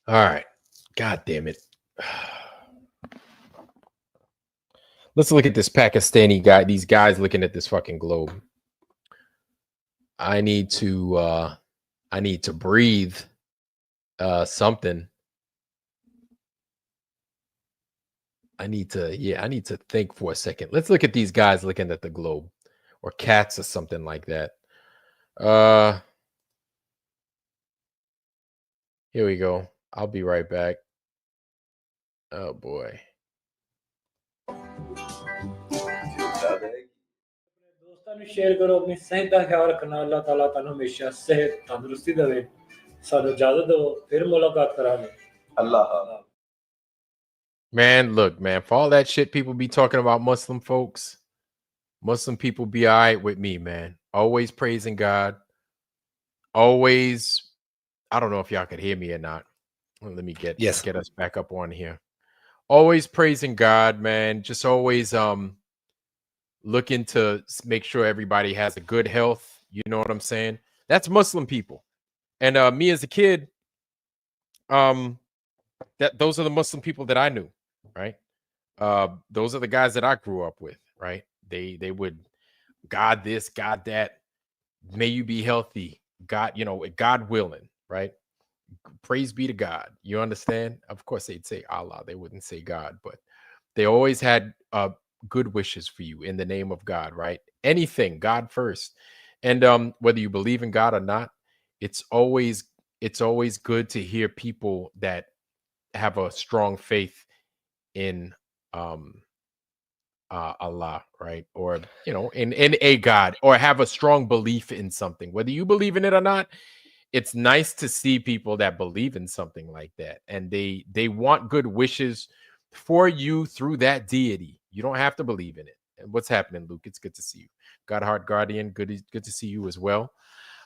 All right. God damn it. Let's look at this Pakistani guy, these guys looking at this fucking globe. I need to breathe something. I need to think for a second. Let's look at these guys looking at the globe, or cats or something like that. Here we go. I'll be right back. Oh boy. दोस्तों ਨੂੰ share करो अपनी सेहत का ख्याल रखना अल्लाह ताला ਤੁਹਾਨੂੰ ਹਮੇਸ਼ਾ ਸਿਹਤ ਤੰਦਰੁਸਤੀ ਦੇਵੇ ਸਾਨੂੰ ਇਜਾਜ਼ਤ ਦਿਓ ਫਿਰ ਮੁਲਾਕਾਤ ਕਰਾਂਗੇ ਅੱਲਾਹ Man, look, man, for all that shit people be talking about Muslim folks, Muslim people be all right with me, man. Always praising God. Always, I don't know if y'all could hear me or not. Let me get us back up on here. Always praising God, man. Just always looking to make sure everybody has a good health. You know what I'm saying? That's Muslim people. And me as a kid, those are the Muslim people that I knew, right? Those are the guys that I grew up with, right? They would God this, God that. May you be healthy. God, you know, God willing, right? Praise be to God. You understand? Of course, they'd say Allah. They wouldn't say God, but they always had good wishes for you in the name of God, right? Anything, God first. And whether you believe in God or not, it's always good to hear people that have a strong faith in Allah, right? Or, you know, in a God, or have a strong belief in something. Whether you believe in it or not, it's nice to see people that believe in something like that, and they want good wishes for you through that deity. You don't have to believe in it. And what's happening, Luke? It's good to see you. Godheart Guardian, good to see you as well.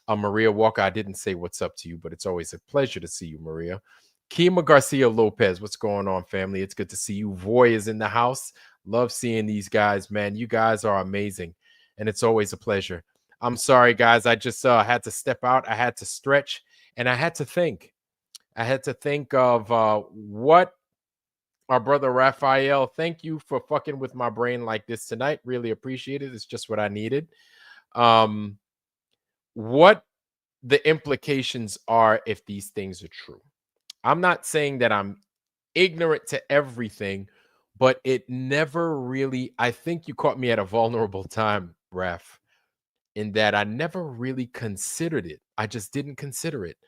Maria Walker, I didn't say what's up to you, but it's always a pleasure to see you, Maria. Kima Garcia Lopez, what's going on, family? It's good to see you. Voy is in the house. Love seeing these guys, man. You guys are amazing, and it's always a pleasure. I'm sorry, guys. I just had to step out. I had to stretch, and I had to think. I had to think of what our brother Raphael. Thank you for fucking with my brain like this tonight. Really appreciate it. It's just what I needed. What the implications are if these things are true. I'm not saying that I'm ignorant to everything, but it never really, I think you caught me at a vulnerable time, Raph, in that I never really considered it. I just didn't consider it.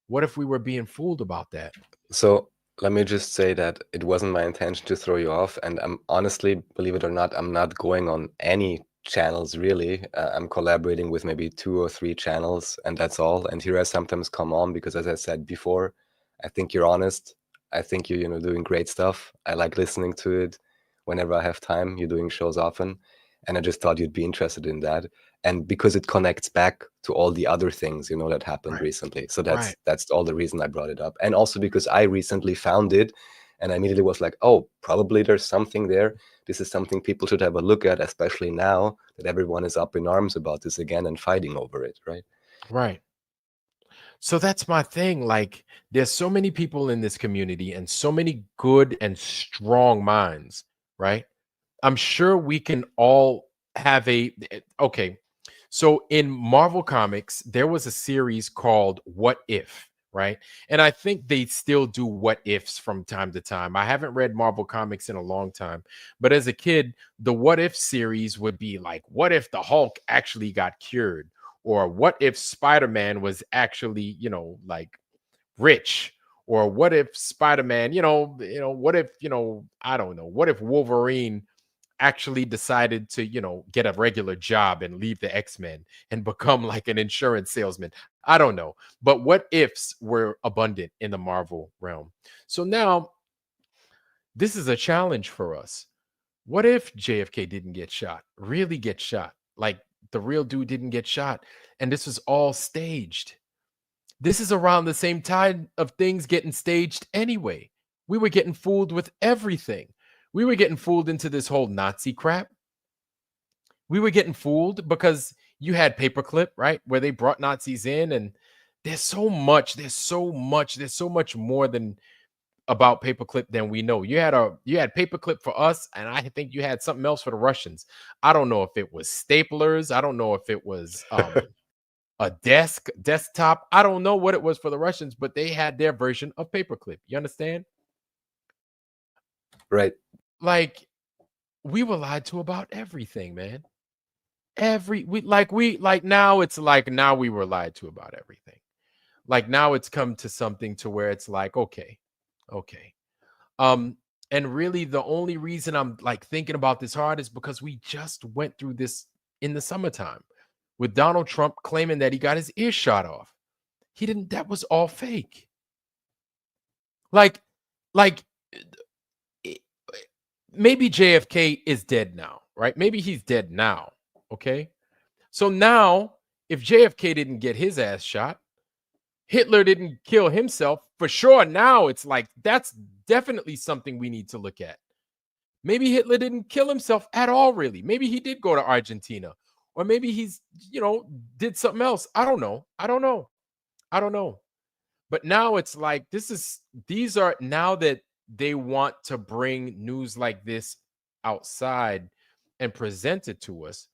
What if we were being fooled about that? So let me just say that it wasn't my intention to throw you off. And I'm honestly, believe it or not, I'm not going on any channels really. I'm collaborating with maybe 2 or 3 channels, and that's all. And here I sometimes come on because, as I said before, I think you're honest. I think you're, doing great stuff. I like listening to it whenever I have time. You're doing shows often. And I just thought you'd be interested in that. And because it connects back to all the other things, that happened recently. So that's all the reason I brought it up. And also because I recently found it and I immediately was like, oh, probably there's something there. This is something people should have a look at, especially now that everyone is up in arms about this again and fighting over it, right? Right. So that's my thing. Like, there's so many people in this community and so many good and strong minds, right? I'm sure we can all have okay. So in Marvel Comics, there was a series called What If, right? And I think they still do what ifs from time to time. I haven't read Marvel Comics in a long time, but as a kid, the What If series would be like, what if the Hulk actually got cured? Or what if Spider-Man was actually, like rich? Or what if Spider-Man, what if, I don't know, what if Wolverine actually decided to, get a regular job and leave the X-Men and become like an insurance salesman? I don't know. But what ifs were abundant in the Marvel realm. So now this is a challenge for us. What if JFK didn't get shot? Really get shot? Like the real dude didn't get shot and this was all staged. This is around the same time of things getting staged anyway. We were getting fooled with everything. We were getting fooled into this whole Nazi crap. We were getting fooled because you had Paperclip, right? Where they brought Nazis in, and there's so much more than about Paperclip than we know. You had Paperclip for us, and I think you had something else for the Russians. I don't know if it was staplers. I don't know if it was a desktop. I don't know what it was for the Russians, but they had their version of Paperclip. You understand? Right. Like, we were lied to about everything, man. Now we were lied to about everything. Like now it's come to something to where it's like, okay. And really the only reason I'm like thinking about this hard is because we just went through this in the summertime with Donald Trump claiming that he got his ear shot off. He didn't. That was all fake. Like maybe JFK is dead now, right? Maybe he's dead now. Okay. So now, if JFK didn't get his ass shot, Hitler didn't kill himself, for sure. Now it's like, that's definitely something we need to look at. Maybe Hitler didn't kill himself at all, really. Maybe he did go to Argentina, or maybe he's, did something else. I don't know. But now it's like, these are now that they want to bring news like this outside and present it to us.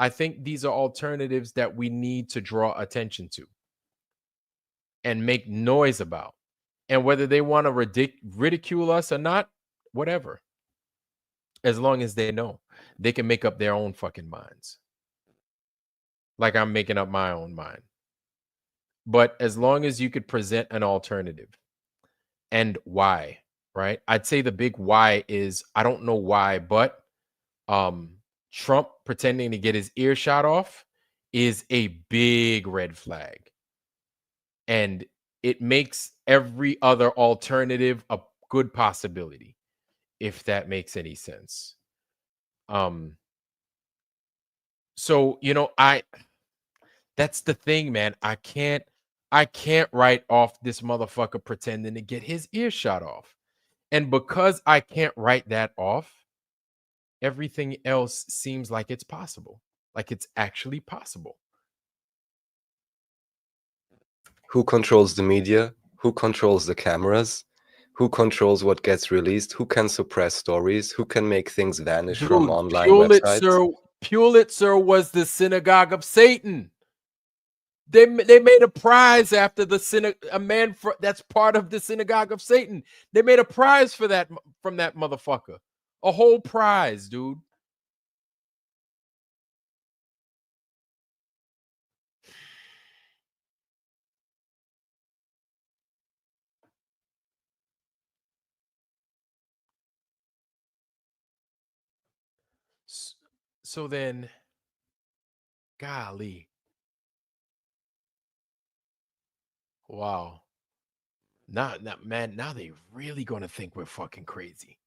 I think these are alternatives that we need to draw attention to and make noise about. And whether they want to ridicule us or not, whatever. As long as they know, they can make up their own fucking minds. Like I'm making up my own mind. But as long as you could present an alternative and why, right? I'd say the big why is, I don't know why, but Trump pretending to get his ear shot off is a big red flag. And it makes every other alternative a good possibility, if that makes any sense. So, that's the thing, man. I can't write off this motherfucker pretending to get his ear shot off. And because I can't write that off, everything else seems like it's possible. Like it's actually possible. Who controls the media? Who controls the cameras? Who controls what gets released? Who can suppress stories? Who can make things vanish from online websites? Pulitzer was the synagogue of Satan. They made a prize after a man that's part of the synagogue of Satan. They made a prize for that from that motherfucker. A whole prize, dude. So then, golly. Wow. Now, man, now they really gonna think we're fucking crazy.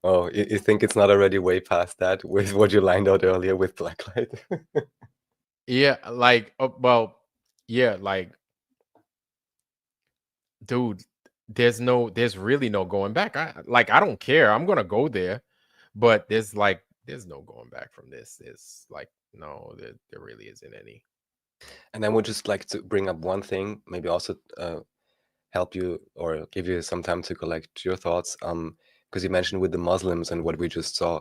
Oh, you think it's not already way past that with what you lined out earlier with Blacklight? Yeah, like, like, dude, there's really no going back. I don't care. I'm gonna go there, but there's no going back from this. It's like No, there really isn't any. And I would just like to bring up one thing, maybe also help you or give you some time to collect your thoughts. Because you mentioned with the Muslims and what we just saw.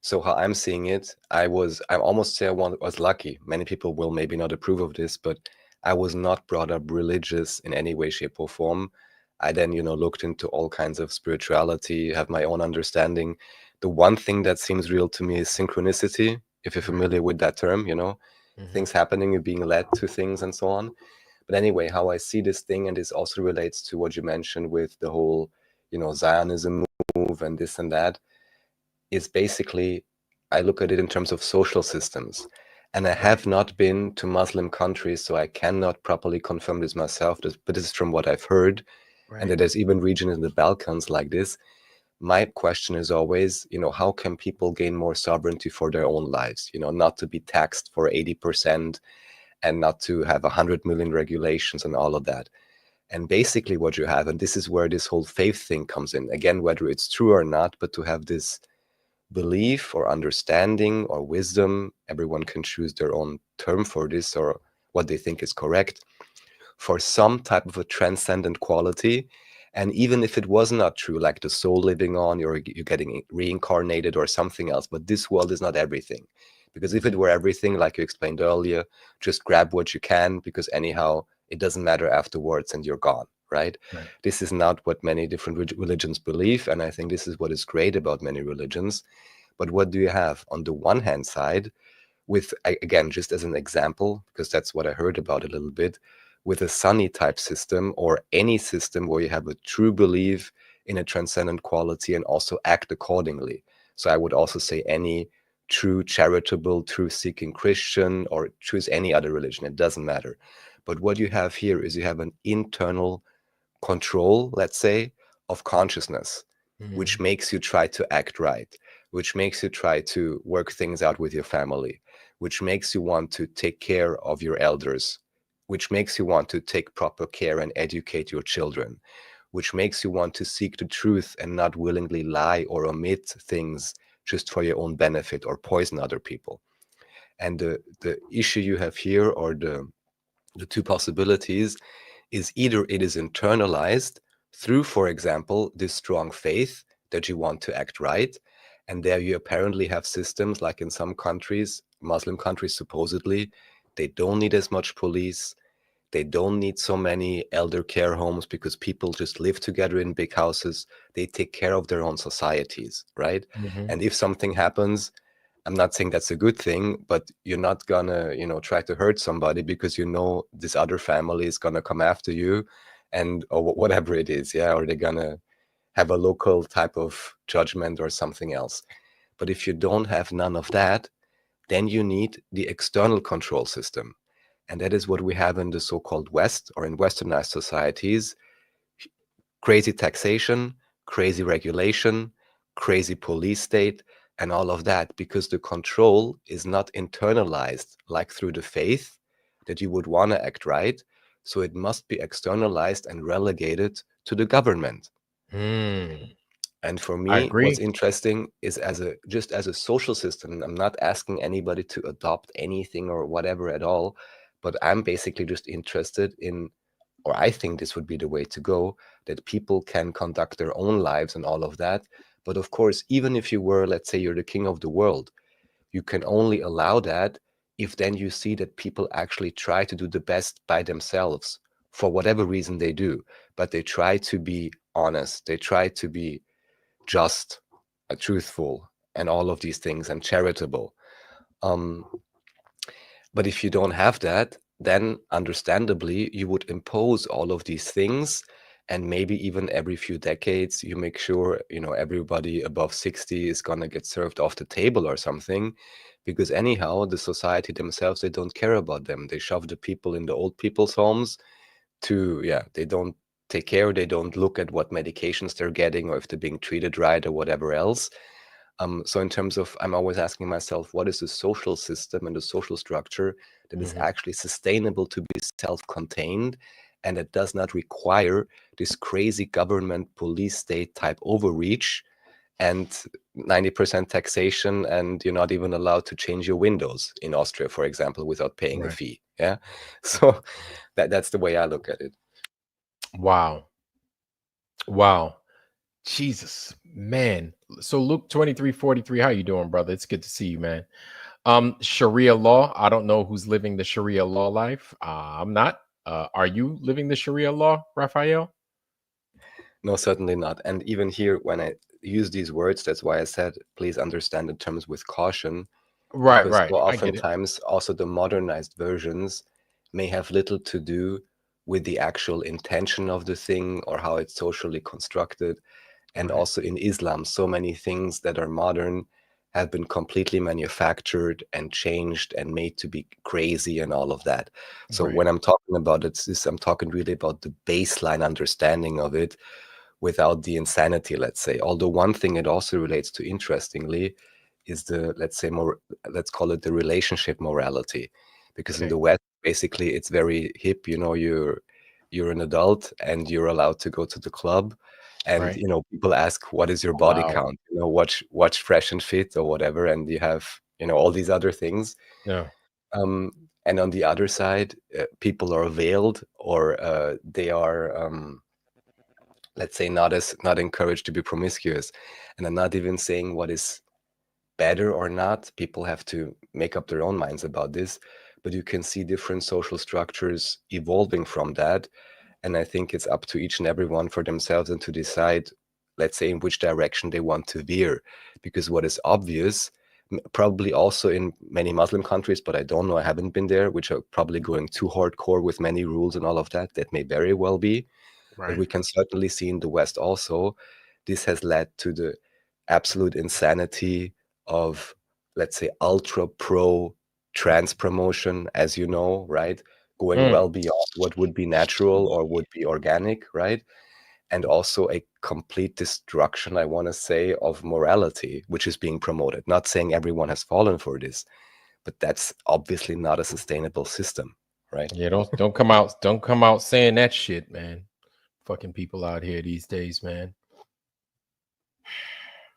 So how I'm seeing it, I almost say I was lucky. Many people will maybe not approve of this, but I was not brought up religious in any way, shape, or form. I then, looked into all kinds of spirituality, have my own understanding. The one thing that seems real to me is synchronicity. If you're familiar with that term, things happening, you're being led to things and so on. But anyway, how I see this thing, and this also relates to what you mentioned with the whole, Zionism move and this and that, is basically, I look at it in terms of social systems. And I have not been to Muslim countries, so I cannot properly confirm this myself, but this is from what I've heard. And that there's even regions in the Balkans like this. My question is always, how can people gain more sovereignty for their own lives? Not to be taxed for 80% and not to have 100 million regulations and all of that. And basically what you have, and this is where this whole faith thing comes in, again, whether it's true or not, but to have this belief or understanding or wisdom, everyone can choose their own term for this or what they think is correct, for some type of a transcendent quality. And even if it was not true, like the soul living on, you're getting reincarnated or something else, but this world is not everything. Because if it were everything, like you explained earlier, just grab what you can, because anyhow, it doesn't matter afterwards and you're gone, right? This is not what many different religions believe. And I think this is what is great about many religions. But what do you have? On the one hand side, with, again, just as an example, because that's what I heard about a little bit, with a Sunni type system or any system where you have a true belief in a transcendent quality and also act accordingly. So I would also say any true charitable, truth-seeking Christian, or choose any other religion, it doesn't matter. But what you have here is you have an internal control, let's say, of consciousness, which makes you try to act right, which makes you try to work things out with your family, which makes you want to take care of your elders, which makes you want to take proper care and educate your children, which makes you want to seek the truth and not willingly lie or omit things just for your own benefit or poison other people. And the issue you have here, or the two possibilities, is either it is internalized through, for example, this strong faith that you want to act right. And there you apparently have systems like in some countries, Muslim countries supposedly, they don't need as much police. They don't need so many elder care homes because people just live together in big houses. They take care of their own societies, right? And if something happens, I'm not saying that's a good thing, but you're not gonna, try to hurt somebody because this other family is gonna come after you, and or whatever it is, yeah, or they're gonna have a local type of judgment or something else. But if you don't have none of that, then you need the external control system. And that is what we have in the so-called West, or in westernized societies: crazy taxation, crazy regulation, crazy police state, and all of that, because the control is not internalized like through the faith that you would want to act right. So it must be externalized and relegated to the government. And for I me, agree. what's interesting is just as a social system, I'm not asking anybody to adopt anything or whatever at all, but I'm basically just interested in, or I think this would be the way to go, that people can conduct their own lives and all of that. But of course, even if you were, let's say you're the king of the world, you can only allow that if then you see that people actually try to do the best by themselves for whatever reason they do. But they try to be honest, they try to be just, truthful, and all of these things, and charitable. But if you don't have that, then understandably you would impose all of these things, and maybe even every few decades you make sure everybody above 60 is gonna get served off the table or something, because anyhow the society themselves, they don't care about them. They shove the people in the old people's homes they don't take care, they don't look at what medications they're getting or if they're being treated right or whatever else. So in terms of, I'm always asking myself, what is the social system and the social structure that is actually sustainable to be self-contained, and it does not require this crazy government police state type overreach, and 90% taxation, and you're not even allowed to change your windows in Austria, for example, without paying a Right. fee. Yeah. So that's the way I look at it. Wow. Wow. Jesus, man. So Luke 23:43, how you doing, brother? It's good to see you, man. Sharia law. I don't know who's living the Sharia law life. I'm not. Are you living the Sharia law, Raphael? No, certainly not. And even here, when I use these words, that's why I said, please understand the terms with caution. Right, Because right. so I get it. oftentimes also the modernized versions may have little to do with the actual intention of the thing or how it's socially constructed. And Right. also in Islam, so many things that are modern have been completely manufactured and changed and made to be crazy and all of that. So Right. when I'm talking about it, I'm talking really about the baseline understanding of it without the insanity, let's say. Although one thing it also relates to, interestingly, is the, let's say, more, let's call it the relationship morality. Because in Okay. the West, basically, it's very hip. You know, you're an adult and you're allowed to go to the club. And Right. you know, people ask, "What is your body Wow. count?" You know, watch Fresh and Fit or whatever, and you have, you know, all these other things. Yeah. And on the other side, people are veiled, or they are, let's say, not encouraged to be promiscuous. And I'm not even saying what is better or not. People have to make up their own minds about this, but you can see different social structures evolving from that. And I think it's up to each and everyone for themselves and to decide, let's say, in which direction they want to veer. Because what is obvious, probably also in many Muslim countries, but I don't know, I haven't been there, which are probably going too hardcore with many rules and all of that, that may very well be. But Right. we can certainly see in the West also, this has led to the absolute insanity of, let's say, ultra pro trans promotion, as you know, right? Going Mm. well beyond what would be natural or would be organic, right? And also a complete destruction, I want to say, of morality, which is being promoted. Not saying everyone has fallen for this, but that's obviously not a sustainable system, right? Yeah, don't come out saying that shit, man. Fucking people out here these days, man.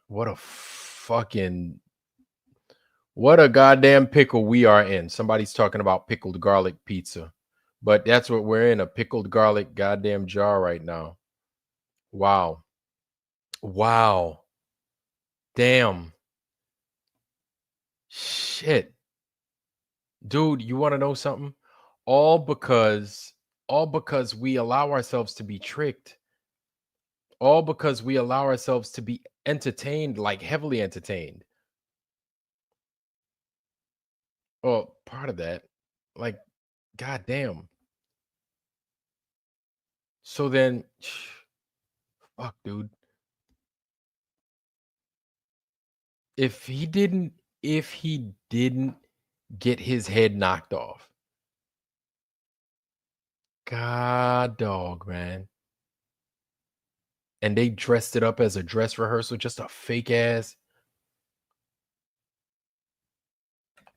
What a goddamn pickle we are in. Somebody's talking about pickled garlic pizza, but that's what we're in, a pickled garlic goddamn jar right now. Wow. Wow. Damn. Shit. Dude, you want to know something? All because we allow ourselves to be tricked. All because we allow ourselves to be entertained, like heavily entertained. Well, part of that, like, goddamn. So then, fuck, dude. If he didn't, get his head knocked off, god dog, man. And they dressed it up as a dress rehearsal, just a fake ass.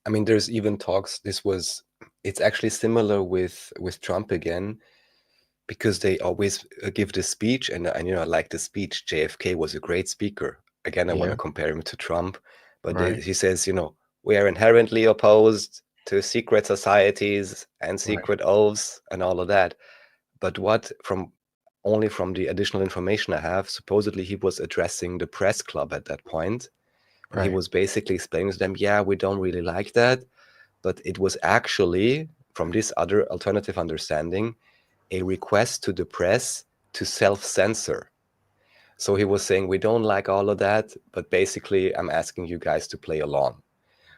I mean, there's even talks. It's actually similar with Trump again, because they always give the speech, and you know, I like the speech. JFK was a great speaker. Again, I want Yeah, to compare him to Trump, but right, he says, you know, we are inherently opposed to secret societies and right, secret oaths and all of that. But what from only from the additional information I have, supposedly he was addressing the press club at that point, and he right. was basically explaining to them, yeah, we don't really like that, but it was actually, from this other alternative understanding, a request to the press to self-censor. So he was saying, we don't like all of that, but basically I'm asking you guys to play along.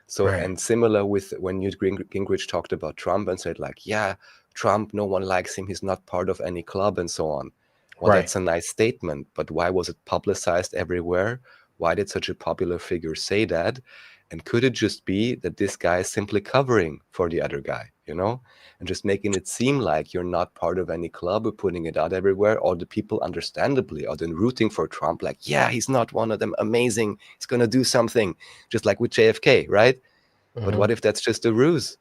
So, Right. and similar with when Newt Gingrich talked about Trump and said, like, yeah, Trump, no one likes him, he's not part of any club and so on. Well, Right. that's a nice statement, but why was it publicized everywhere? Why did such a popular figure say that? And could it just be that this guy is simply covering for the other guy, you know, and just making it seem like you're not part of any club, or putting it out everywhere, or the people understandably are then rooting for Trump, like, yeah, he's not one of them, amazing, he's going to do something, just like with JFK, right? But what if that's just a ruse?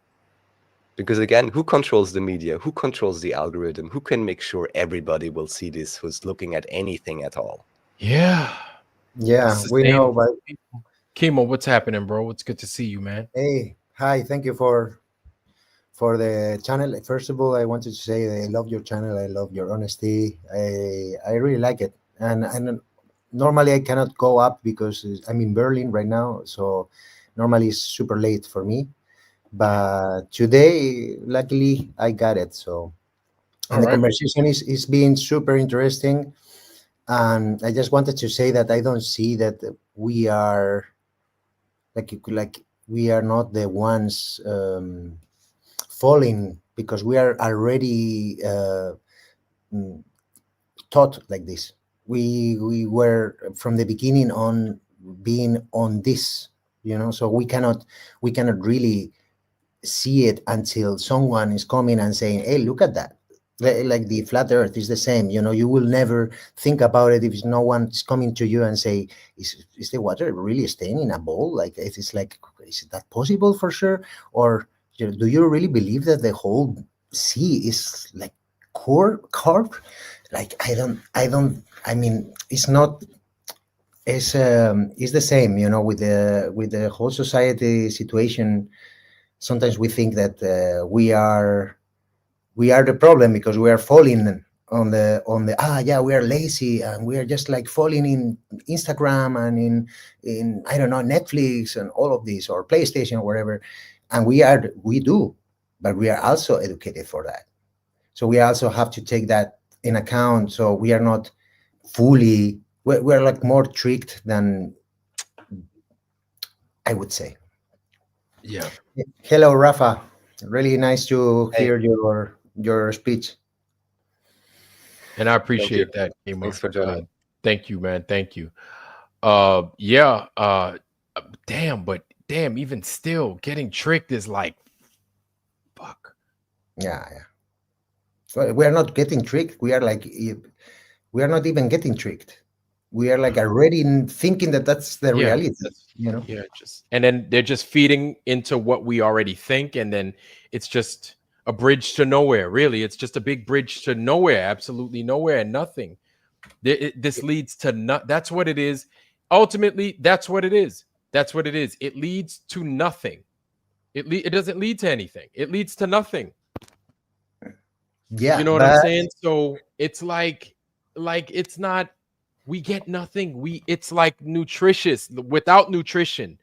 Because again, who controls the media? Who controls the algorithm? Who can make sure everybody will see this who's looking at anything at all? Yeah. Yeah, It's the we same know, but people. Chemo, what's happening, bro? It's good to see you, man. hey, hi, thank you for the channel. First of all, I wanted to say I love your channel. I love your honesty. I really like it. And normally I cannot go up because I'm in Berlin right now, so normally it's super late for me. But today, luckily, I got it. So, and All the right. conversation is being super interesting. And I just wanted to say that I don't see that we are like we are not the ones falling because we are already mm, taught like this. We were from the beginning on being on this, so we cannot really see it until someone is coming and saying, hey, look at that. Like the flat earth is the same. You will never think about it if no one's coming to you and say, is the water really staying in a bowl? Like, it's like, is that possible for sure? Or do you really believe that the whole sea is like carved? Like, I mean, it's not, it's the same, with the whole society situation. Sometimes we think that we are the problem because we are falling on the yeah, we are lazy and we are just like falling in Instagram and in I don't know, Netflix and all of this, or PlayStation or whatever. And we do, but we are also educated for that, so we also have to take that in account. So we are not fully, we're like more tricked than I would say. Yeah. Hello, Rafa. Really nice to Hey. hear your speech. And I you. appreciate that, Chemo. Thanks for joining. Thank you, man. Thank you. Damn, even still, getting tricked is like, fuck. Yeah. Well, we are not getting tricked. We are like, we are not even getting tricked. We are like already thinking that that's the Yeah, reality. Yeah, and then they're just feeding into what we already think, and then it's just a bridge to nowhere. Really, it's just a big bridge to nowhere, absolutely nowhere and nothing. This leads to not. That's what it is. Ultimately, that's what it is. That's what it is. It leads to nothing. It doesn't lead to anything. It leads to nothing. Yeah, You know what but I'm saying? So it's like it's not. We get nothing. It's like nutritious. Without nutrition,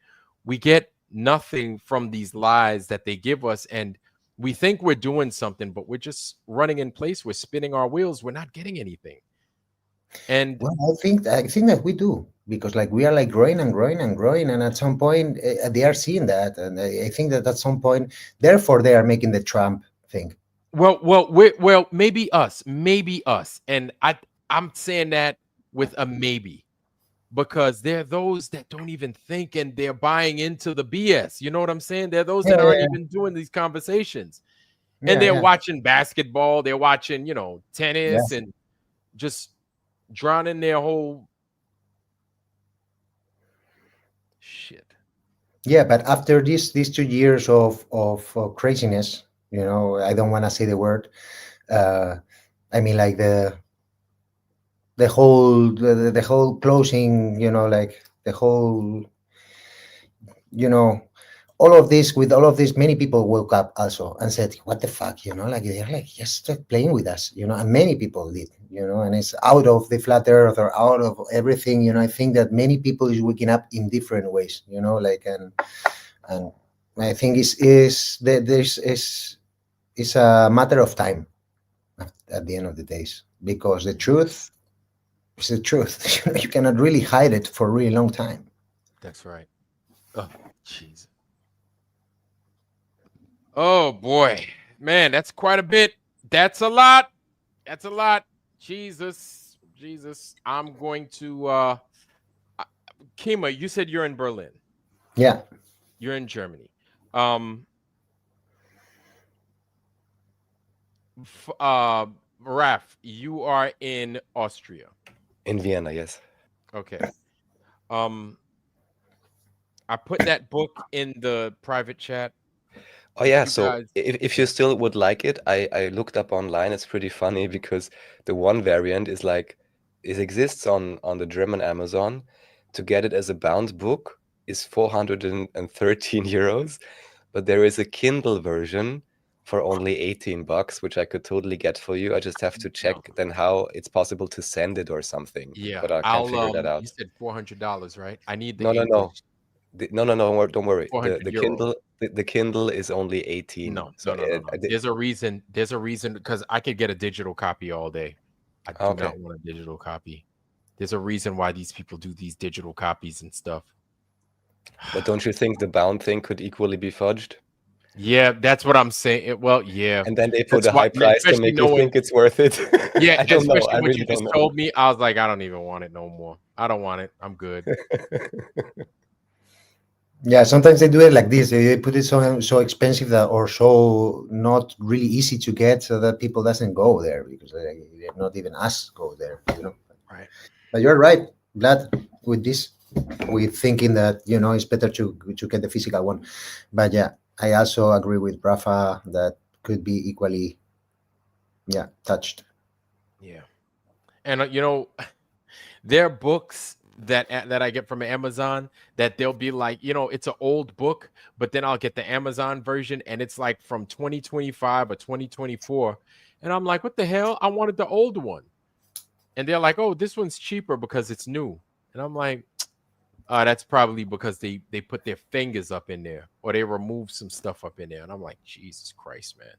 we get nothing from these lies that they give us, and we think we're doing something, but we're just running in place. We're spinning our wheels. We're not getting anything. And well, I think that we do, because like we are like growing and growing and growing, and at some point they are seeing that, and I think that at some point, therefore, they are making the Trump thing. well, maybe us, and I'm saying that with a maybe, because there are those that don't even think and they're buying into the BS. You know what I'm saying? There are those Yeah, that aren't yeah, even doing these conversations, and yeah, they're yeah, watching basketball, they're watching, yeah. tennis, and just drowning their whole shit. Yeah, but after these 2 years of craziness, I don't want to say the word. Uh, I mean, like the whole closing, like the whole, you know, all of this, many people woke up also and said, "What the fuck?" Like they're like, just start playing with us, and many people did, and it's out of the flat earth or out of everything. I think that many people is waking up in different ways, like and I think is that this is a matter of time at the end of the days, because the truth is the truth. You cannot really hide it for a really long time. That's right. Oh, jeez. Oh boy, man, that's quite a bit. That's a lot. That's a lot. Jesus. I'm going to Kima, you said you're in Berlin. Yeah. You're in Germany. Raf, you are in Austria. In Vienna, yes. Okay. I put that book in the private chat. Oh yeah, You so guys, if you still would like it, I looked up online. It's pretty funny because the one variant is like it exists on the German Amazon, to get it as a bound book is 413 euros, but there is a Kindle version for only 18 bucks, which I could totally get for you. I just have to check then how it's possible to send it or something. Yeah, But I can't figure that out. You said $400, right? I need the No, English. no, don't worry. 400 The euro. Kindle, the Kindle is only 18. No. So There's a reason. There's a reason because I could get a digital copy all day. I do Okay. not want a digital copy. There's a reason why these people do these digital copies and stuff. But don't you think the bound thing could equally be fudged? Yeah, that's what I'm saying. Well, yeah. And then they put That's a high why- price to especially make you think it's worth it. Yeah, I don't know. especially I what really you don't just know. told me. I was like, I don't even want it no more. I don't want it. I'm good. Yeah, sometimes they do it like this. They put it so expensive that, or so not really easy to get, so that people doesn't go there because they're not even us go there. You know. Right. But you're right, Vlad. With this, we're thinking that it's better to get the physical one. But yeah, I also agree with Rafa that could be equally, touched. Yeah. And there are books that I get from Amazon that they'll be like, it's an old book, but then I'll get the Amazon version and it's like from 2025 or 2024. And I'm like, what the hell? I wanted the old one. And they're like, oh, this one's cheaper because it's new. And I'm like, that's probably because they put their fingers up in there or they remove some stuff up in there. And I'm like, Jesus Christ, man.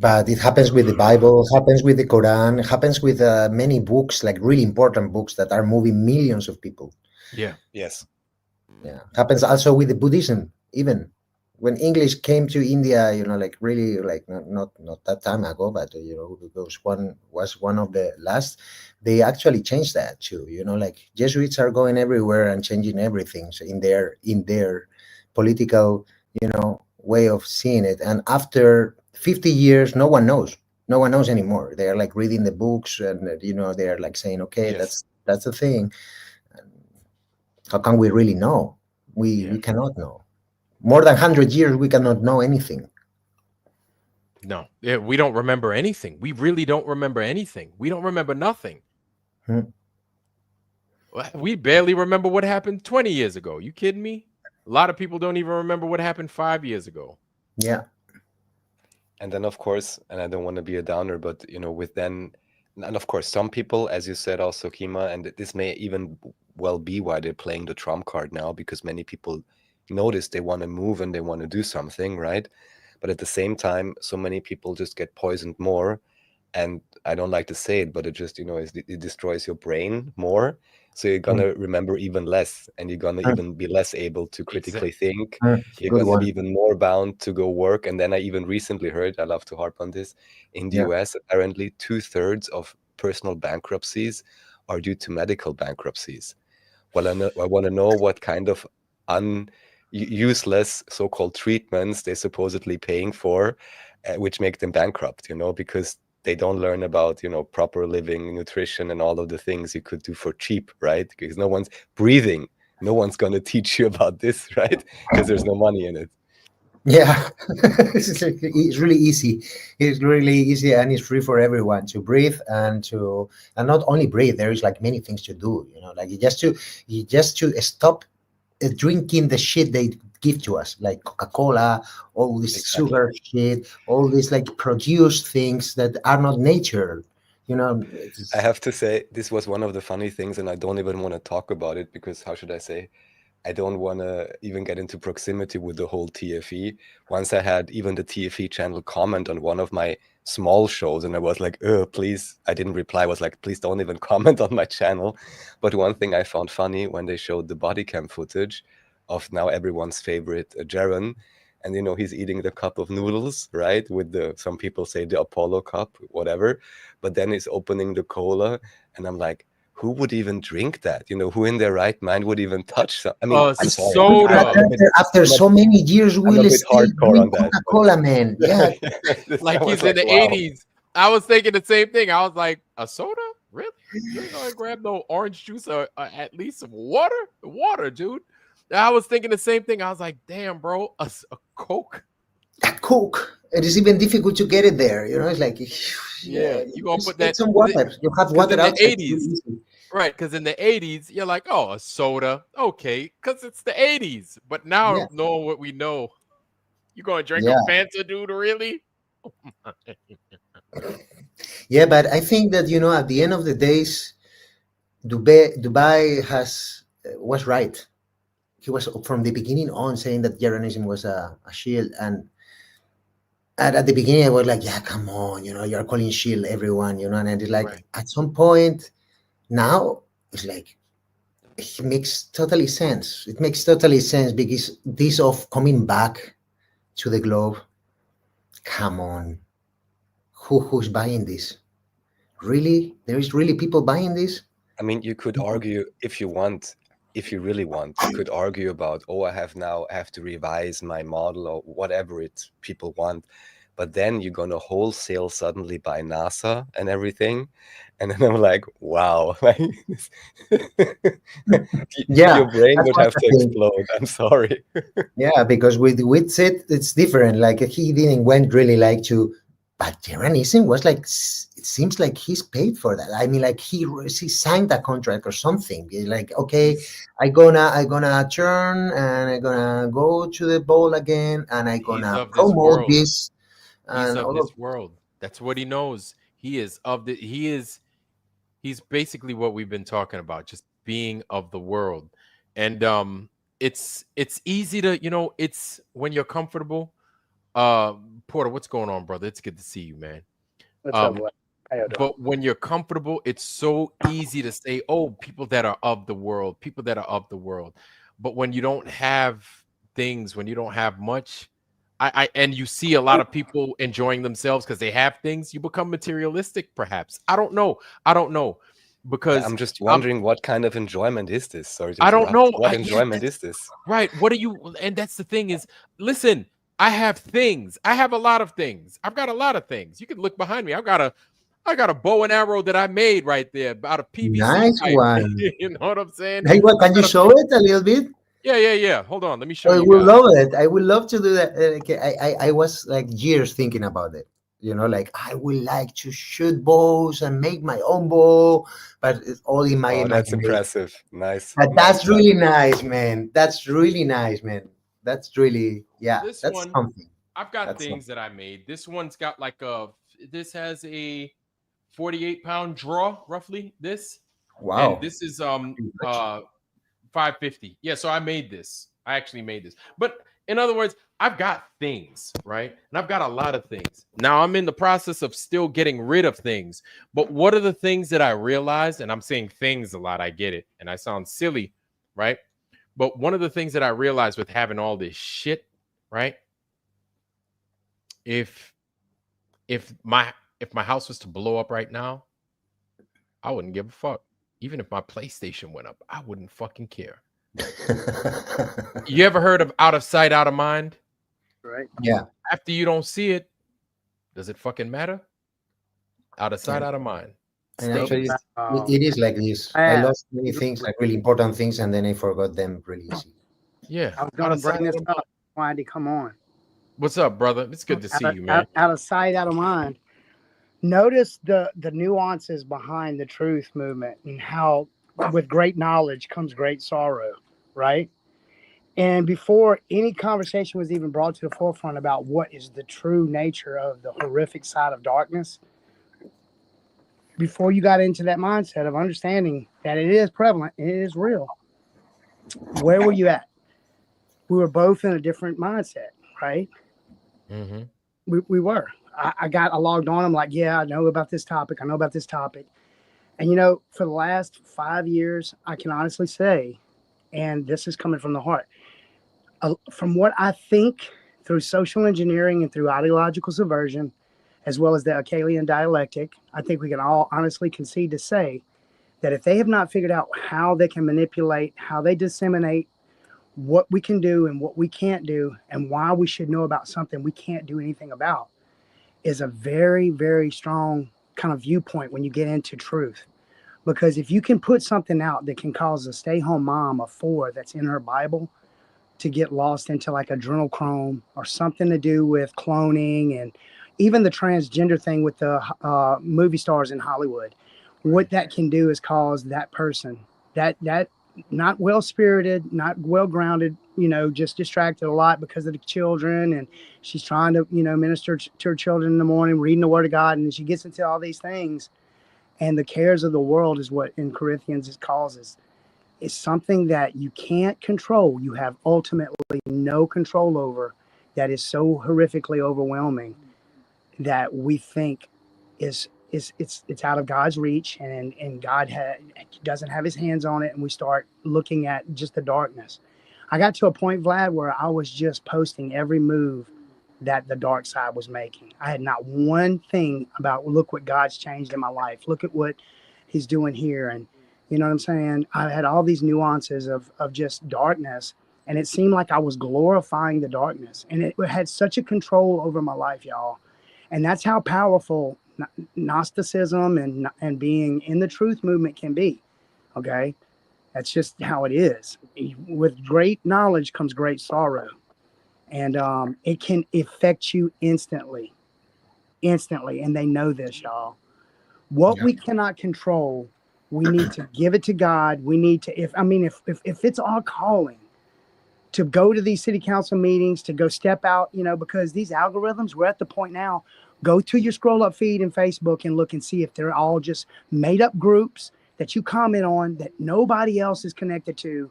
But it happens with the Bible, happens with the Quran, it happens with many books, like really important books that are moving millions of people. Yeah. Yes. Yeah, happens also with the Buddhism. Even when English came to India, like really, like not that time ago, but because one was one of the last. They actually changed that too. Like Jesuits are going everywhere and changing everything in their political, way of seeing it. And after 50 years, no one knows anymore. They're like reading the books and they're like saying, okay, Yes. that's the thing. And how can we really know? We cannot know. More than 100 years, we cannot know anything. No, we don't remember anything. We really don't remember anything. We don't remember nothing. We barely remember what happened 20 years ago. You kidding me? A lot of people don't even remember what happened 5 years ago. Yeah. And then, of course, and I don't want to be a downer, but and of course, some people, as you said, also Kima, and this may even well be why they're playing the Trump card now, because many people notice they want to move and they want to do something, right? But at the same time, so many people just get poisoned more. And I don't like to say it, but it just, it destroys your brain more. So you're going to remember even less, and you're going to even be less able to critically think. You're going to be even more bound to go work. And then I even recently heard, I love to harp on this, in the US, apparently 2/3 of personal bankruptcies are due to medical bankruptcies. Well, I want to know what kind of useless so-called treatments they're supposedly paying for, which make them bankrupt, because they don't learn about, proper living, nutrition, and all of the things you could do for cheap, right? Because no one's breathing. No one's going to teach you about this, right? Because there's no money in it. Yeah, it's really easy. It's really easy, and it's free for everyone to breathe and not only breathe. There is like many things to do. Like you just to stop drinking the shit they give to us, like Coca-Cola, all this sugar shit, all these like produced things that are not nature. I have to say, this was one of the funny things, and I don't even want to talk about it because, how should I say, I don't want to even get into proximity with the whole TFE. Once I had even the TFE channel comment on one of my small shows, and I was like, please, I didn't reply. I was like, please don't even comment on my channel. But one thing I found funny when they showed the body cam footage of now everyone's favorite Jaron, and he's eating the cup of noodles, right? With some people say the Apollo cup, whatever. But then he's opening the cola, and I'm like, who would even drink that? Who in their right mind would even touch some? I mean, I'm sorry. Soda. After so many years, we'll still drink Coca-Cola, man. Yeah. Like he's in the 80s. I was thinking the same thing. I was like, a soda? Really? You ain't gonna grab no orange juice or at least some water? Water, dude. I was thinking the same thing. I was like, damn, bro, a Coke? A Coke. It is even difficult to get it there. It's like, you gonna put that some water. You have water in out the 80s, Right, because in the 80s, you're like, oh, a soda. Okay, because it's the 80s. But now, Yeah. knowing what we know, you going to drink Yeah. a Fanta, dude, really? Yeah, but I think that, you know, at the end of the days, Dubai was right. He was from the beginning on saying that Jeranism was a shield, and at the beginning I was like, yeah, come on, you know, you're calling shield everyone, you know, and it's like Right. at some point now it's like it makes totally sense. It makes totally sense because this of coming back to the globe, come on, who's buying this? Really? There is really people buying this? I mean, you could argue if you want, if you really want, you could argue about, oh, I have to revise my model or whatever it people want. But then you're gonna wholesale suddenly buy NASA and everything. And then I'm like, wow. Yeah, your brain that's would what have I to think. explode. I'm sorry. Yeah, because with Witsit, it's different. Like he didn't went really like to, but Jeranism was like, it seems like he's paid for that. I mean, like he signed a contract or something. He's like, okay, I gonna turn and I gonna go to the bowl again and I He's gonna of this promote world. this He's and of all of. this world. That's what he knows. He's basically what we've been talking about, just being of the world. And it's easy to, you know, it's when you're comfortable. Porter, what's going on, brother? It's good to see you, man. What's up, Um, what? How y'all doing? but when you're comfortable, it's so easy to say, oh, people that are of the world, people that are of the world. But when you don't have things, when you don't have much, and you see a lot of people enjoying themselves because they have things, you become materialistic, perhaps. I don't know. Because I'm just wondering what kind of enjoyment is this? Sorry to I don't interrupt. know. What Yeah, enjoyment is this? right. What do you, and that's the thing is, listen, I have things. I have a lot of things. I've got a lot of things. You can look behind me. I got a bow and arrow that I made right there out of PVC Nice pipe. one. You know what I'm saying? Hey, what, can you show it a little bit? Yeah. Hold on. Let me show I you would guys. love it. I would love to do that. Okay, I was like years thinking about it. You know, like I would like to shoot bows and make my own bow, but it's all in my Oh, that's imagination. impressive. Nice. But Nice that's job. really nice, man. That's really nice, man. That's really, yeah, This that's one, something. I've got That's things that I made. This one's got like this has a 48-pound draw, roughly. This. Wow. And this is Pretty much. 550. Yeah, so I made this. I actually made this. But in other words, I've got things, right? And I've got a lot of things. Now I'm in the process of still getting rid of things. But what are the things that I realized? And I'm saying things a lot. I get it. And I sound silly, right? But one of the things that I realized with having all this shit, right? If my house was to blow up right now, I wouldn't give a fuck. Even if my PlayStation went up, I wouldn't fucking care. You ever heard of out of sight, out of mind? Right? Yeah. After you don't see it, does it fucking matter? Out of sight, Yeah. out of mind. And Stay- actually, Um, it is like this. I yeah. lost many things, like really important things, and then I forgot them really easy. yeah. I was Out going of to bring sight, this out of up. mind. Why did he come on? What's up, brother? It's good to see you, man. Out of sight, out of mind. Notice the nuances behind the truth movement and how with great knowledge comes great sorrow, right? And before any conversation was even brought to the forefront about what is the true nature of the horrific side of darkness, before you got into that mindset of understanding that it is prevalent, it is real, where were you at? We were both in a different mindset, right? Mm-hmm. We were. I logged on. I'm like, yeah, I know about this topic. I know about this topic. And, you know, for the last 5 years, I can honestly say, and this is coming from the heart, from what I think through social engineering and through ideological subversion, as well as the Acalian dialectic, I think we can all honestly concede to say that if they have not figured out how they can manipulate, how they disseminate what we can do and what we can't do, and why we should know about something we can't do anything about, is a very, very strong kind of viewpoint when you get into truth. Because if you can put something out that can cause a stay-home mom of 4 that's in her Bible to get lost into like adrenochrome or something to do with cloning and even the transgender thing with the movie stars in Hollywood, what that can do is cause that person that not well spirited, not well grounded, just distracted a lot because of the children, and she's trying to minister to her children in the morning, reading the Word of God, and she gets into all these things, and the cares of the world is what in Corinthians it causes. It's something that you can't control. You have ultimately no control over. That is so horrifically overwhelming that we think it's out of God's reach, and God doesn't have his hands on it, and we start looking at just the darkness. I got to a point, Vlad, where I was just posting every move that the dark side was making. I had not one thing about, look what God's changed in my life. Look at what he's doing here. And you know what I'm saying? I had all these nuances of just darkness, and it seemed like I was glorifying the darkness, and it had such a control over my life, y'all. And that's how powerful Gnosticism and being in the truth movement can be. Okay, that's just how it is. With great knowledge comes great sorrow, and it can affect you instantly. And they know this, y'all. What we cannot control, we need to give it to God. We need to, if it's our calling to go to these city council meetings, to go step out, because these algorithms, we're at the point now. Go to your scroll up feed in Facebook and look and see if they're all just made up groups that you comment on that nobody else is connected to.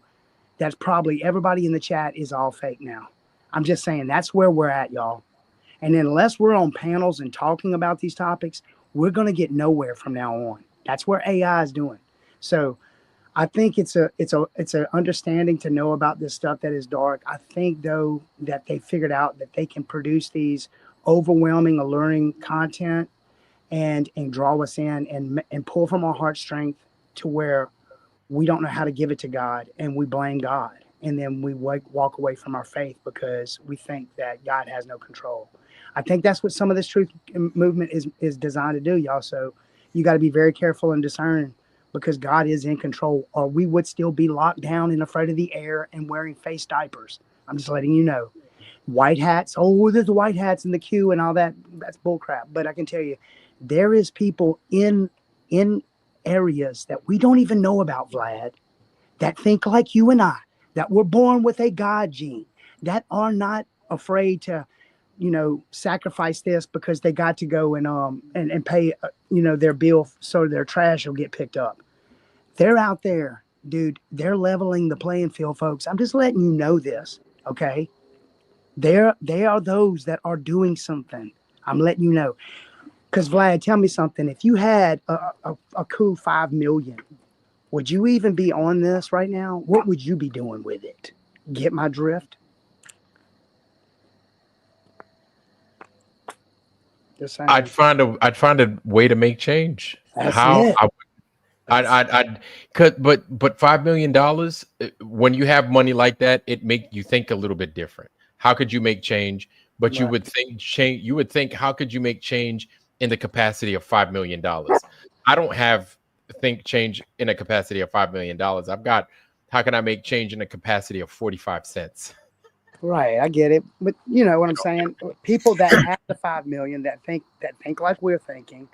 That's probably everybody in the chat is all fake now. I'm just saying that's where we're at, y'all. And unless we're on panels and talking about these topics, we're going to get nowhere from now on. That's where AI is doing. So I think it's a understanding to know about this stuff that is dark. I think though that they figured out that they can produce these overwhelming, alluring content and draw us in and pull from our heartstrings to where we don't know how to give it to God, and we blame God, and then we walk away from our faith because we think that God has no control. I think that's what some of this truth movement is designed to do, y'all. So you got to be very careful and discerning, because God is in control, or we would still be locked down and afraid of the air and wearing face diapers. I'm just letting you know. White hats. Oh, there's the white hats in the queue and all that. That's bullcrap. But I can tell you, there is people in areas that we don't even know about, Vlad, that think like you and I, that were born with a God gene, that are not afraid to, sacrifice this because they got to go and pay, their bill so their trash will get picked up. They're out there, dude. They're leveling the playing field, folks. I'm just letting you know this, okay? They are those that are doing something. I'm letting you know. Because Vlad, tell me something. If you had a cool 5 million, would you even be on this right now? What would you be doing with it? Get my drift? Just saying. I'd find a way to make change. That's How it. I'd but $5 million, when you have money like that, it make you think a little bit different. How could you make change? But you would think how could you make change in the capacity of $5 million? I don't think change in a capacity of $5 million. I've got, how can I make change in a capacity of 45 cents? Right, I get it. But you know what I'm saying? People that have the 5 million that think like we're thinking,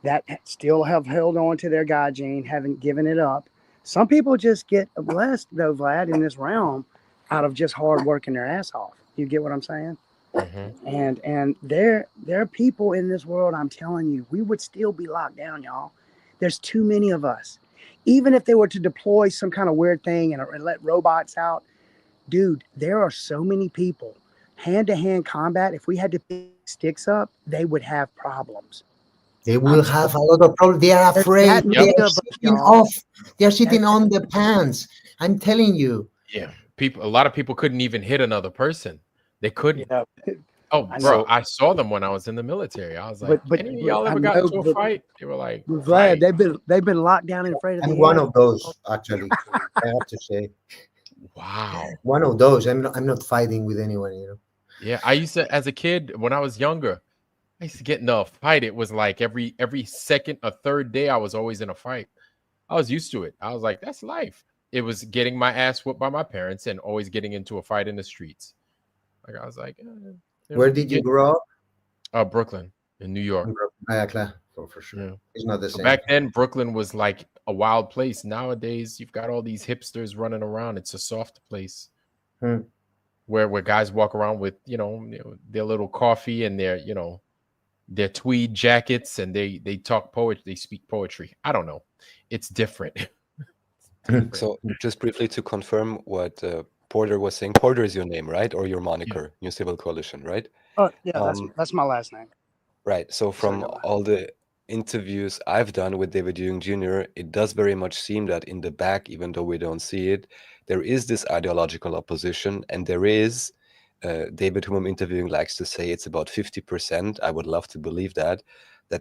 that still have held on to their God gene, haven't given it up. Some people just get blessed though, Vlad, in this realm out of just hard working their ass off. You get what I'm saying? Mm-hmm. And there are people in this world, I'm telling you, we would still be locked down, y'all. There's too many of us. Even if they were to deploy some kind of weird thing and let robots out, dude, there are so many people. Hand-to-hand combat, if we had to pick sticks up, they would have problems. They will have a lot of problems. They are afraid. They are sitting on the pants. I'm telling you. Yeah, a lot of people couldn't even hit another person. They couldn't. Yeah. Oh, bro, I saw them when I was in the military. I was like, any of y'all ever got into a fight? They were like, Vlad, they've been locked down and afraid of I'm one of those, actually. I have to say. Wow. One of those. I'm not fighting with anyone, you know. Yeah, I used to, as a kid, when I was younger, I used to get in a fight. It was like every second or third day, I was always in a fight. I was used to it. I was like, that's life. It was getting my ass whooped by my parents and always getting into a fight in the streets. Like I was like, where did you grow up? Brooklyn, in New York. Of for sure. Yeah. It's not the So same. back then, Brooklyn was like a wild place. Nowadays, you've got all these hipsters running around. It's a soft place where guys walk around with their little coffee and their tweed jackets, and they talk poetry. They speak poetry. I don't know. It's different. So just briefly to confirm what Porter was saying. Porter is your name, right? Or your moniker, New Civil Coalition, right? Oh yeah, that's my last name. Right. So from all the interviews I've done with David Ewing Jr., it does very much seem that in the back, even though we don't see it, there is this ideological opposition, and there is, David, whom I'm interviewing, likes to say it's about 50%. I would love to believe that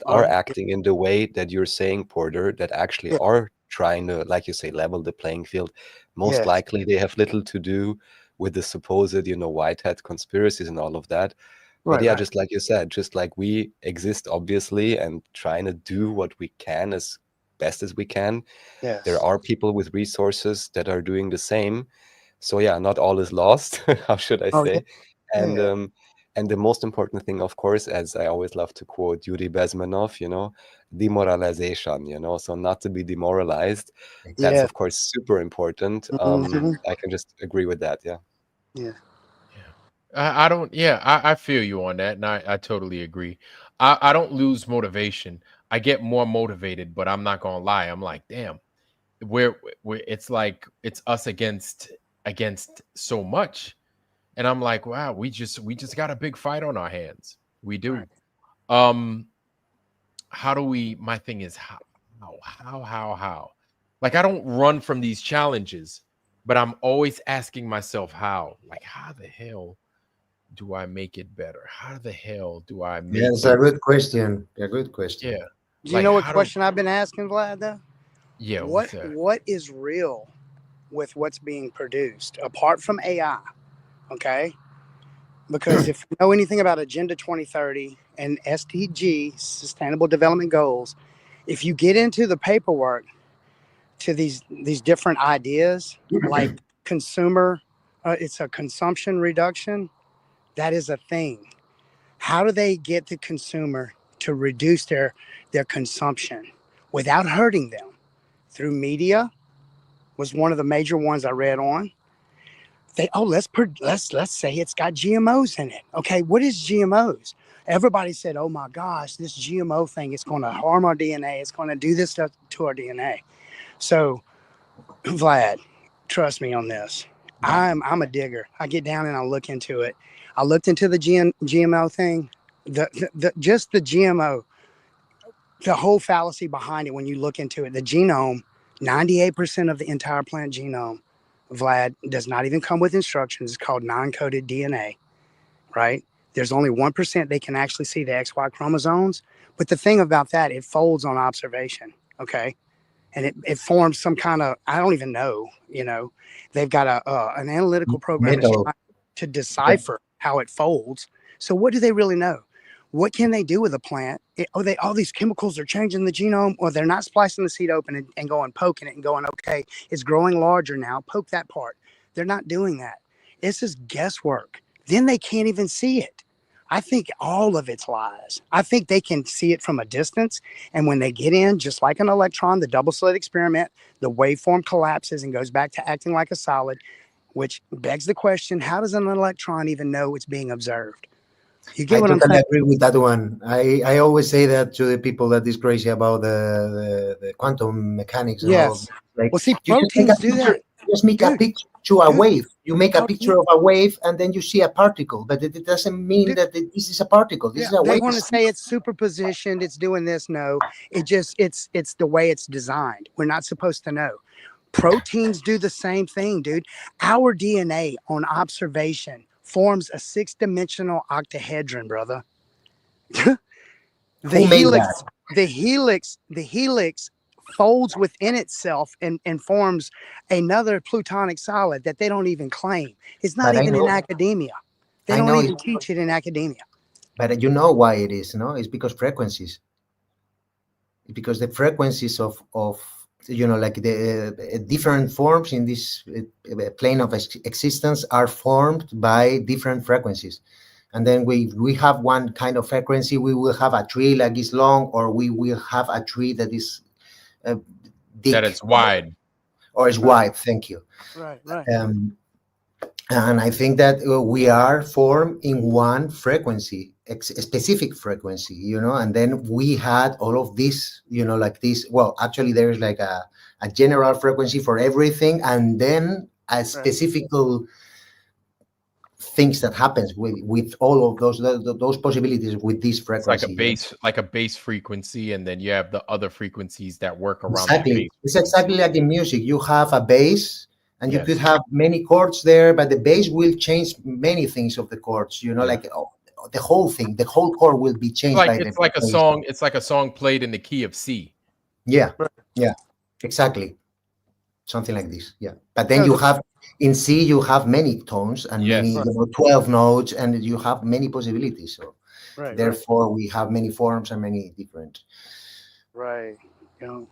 are acting in the way that you're saying, Porter, that actually are trying to, like you say, level the playing field. Most likely they have little to do with the supposed, white hat conspiracies and all of that. But yeah, just like you said, just like we exist, obviously, and trying to do what we can as best as we can. Yes. There are people with resources that are doing the same. So yeah, not all is lost. How should I say? And the most important thing, of course, as I always love to quote Yuri Bezmenov, demoralization, so not to be demoralized. That's of course super important. I can just agree with that. Yeah. I feel you on that, and I totally agree. I don't lose motivation. I get more motivated, but I'm not gonna lie. I'm like, damn, we're it's like it's us against so much. And I'm like, wow, we just got a big fight on our hands. We do. How do we, my thing is how? Like, I don't run from these challenges, but I'm always asking myself how. Like, how the hell do I make it better? How the hell do I make it's a good question. A good question. Yeah. Do you know what question I've been asking, Vlad, though? Yeah. What is real with what's being produced apart from AI? Okay. Because if you know anything about Agenda 2030 and SDG, Sustainable Development Goals, if you get into the paperwork to these different ideas, like consumer, it's a consumption reduction, that is a thing. How do they get the consumer to reduce their consumption without hurting them? Through media was one of the major ones I read on. Let's say it's got GMOs in it. Okay, what is GMOs? Everybody said, oh my gosh, this GMO thing is going to harm our DNA. It's going to do this stuff to our DNA. So, Vlad, trust me on this. I'm a digger. I get down and I look into it. I looked into the GMO thing. Just the GMO, the whole fallacy behind it. When you look into it, the genome, 98% of the entire plant genome, Vlad, does not even come with instructions. It's called non-coded DNA, right? There's only 1% they can actually see the XY chromosomes. But the thing about that, it folds on observation, okay? And it forms some kind of, I don't even know, they've got an analytical program to decipher how it folds. So what do they really know? What can they do with a plant? All these chemicals are changing the genome, or they're not splicing the seed open and going, poking it and going, okay, it's growing larger now, poke that part. They're not doing that. This is guesswork. Then they can't even see it. I think all of it's lies. I think they can see it from a distance. And when they get in, just like an electron, the double slit experiment, the waveform collapses and goes back to acting like a solid, which begs the question, how does an electron even know it's being observed? You get what I'm saying? I agree with that one. I always say that to the people that is crazy about the quantum mechanics. And all. Like, well, see, proteins do that. Just make a picture to a wave. You make a picture of a wave, and then you see a particle. But it doesn't mean that this is a particle. This is a wave. They want to say it's superpositioned. It's doing this. No, it's the way it's designed. We're not supposed to know. Proteins do the same thing, dude. Our DNA on observation forms a 6-dimensional octahedron, brother. The helix folds within itself and forms another plutonic solid that they don't even claim. It's not even in academia. They don't even teach it in academia. But you know why it is, no? It's because frequencies. Because the frequencies of like the different forms in this plane of existence are formed by different frequencies. And then we have one kind of frequency, we will have a tree like this long, or we will have a tree that is thick, That it's wide. or is wide. Thank you. Right, right. And I think that we are formed in one frequency, a specific frequency, you know, and then we had all of this, you know, like this. Well, actually, there's like a general frequency for everything, and then a specific things that happens with all of those possibilities with this frequency. It's like a bass frequency, and then you have the other frequencies that work around exactly. that bass. It's exactly like in music. You have a bass, and you Yes. could have many chords there, but the bass will change many things of the chords. You know, like the whole thing, the whole chord will be changed. It's like a song. It's like a song played in the key of C. Yeah, yeah, exactly. Something like this. Yeah, but then you have in C, you have many tones and many, 12 notes, and you have many possibilities. So therefore, we have many forms and many different. Right. You know,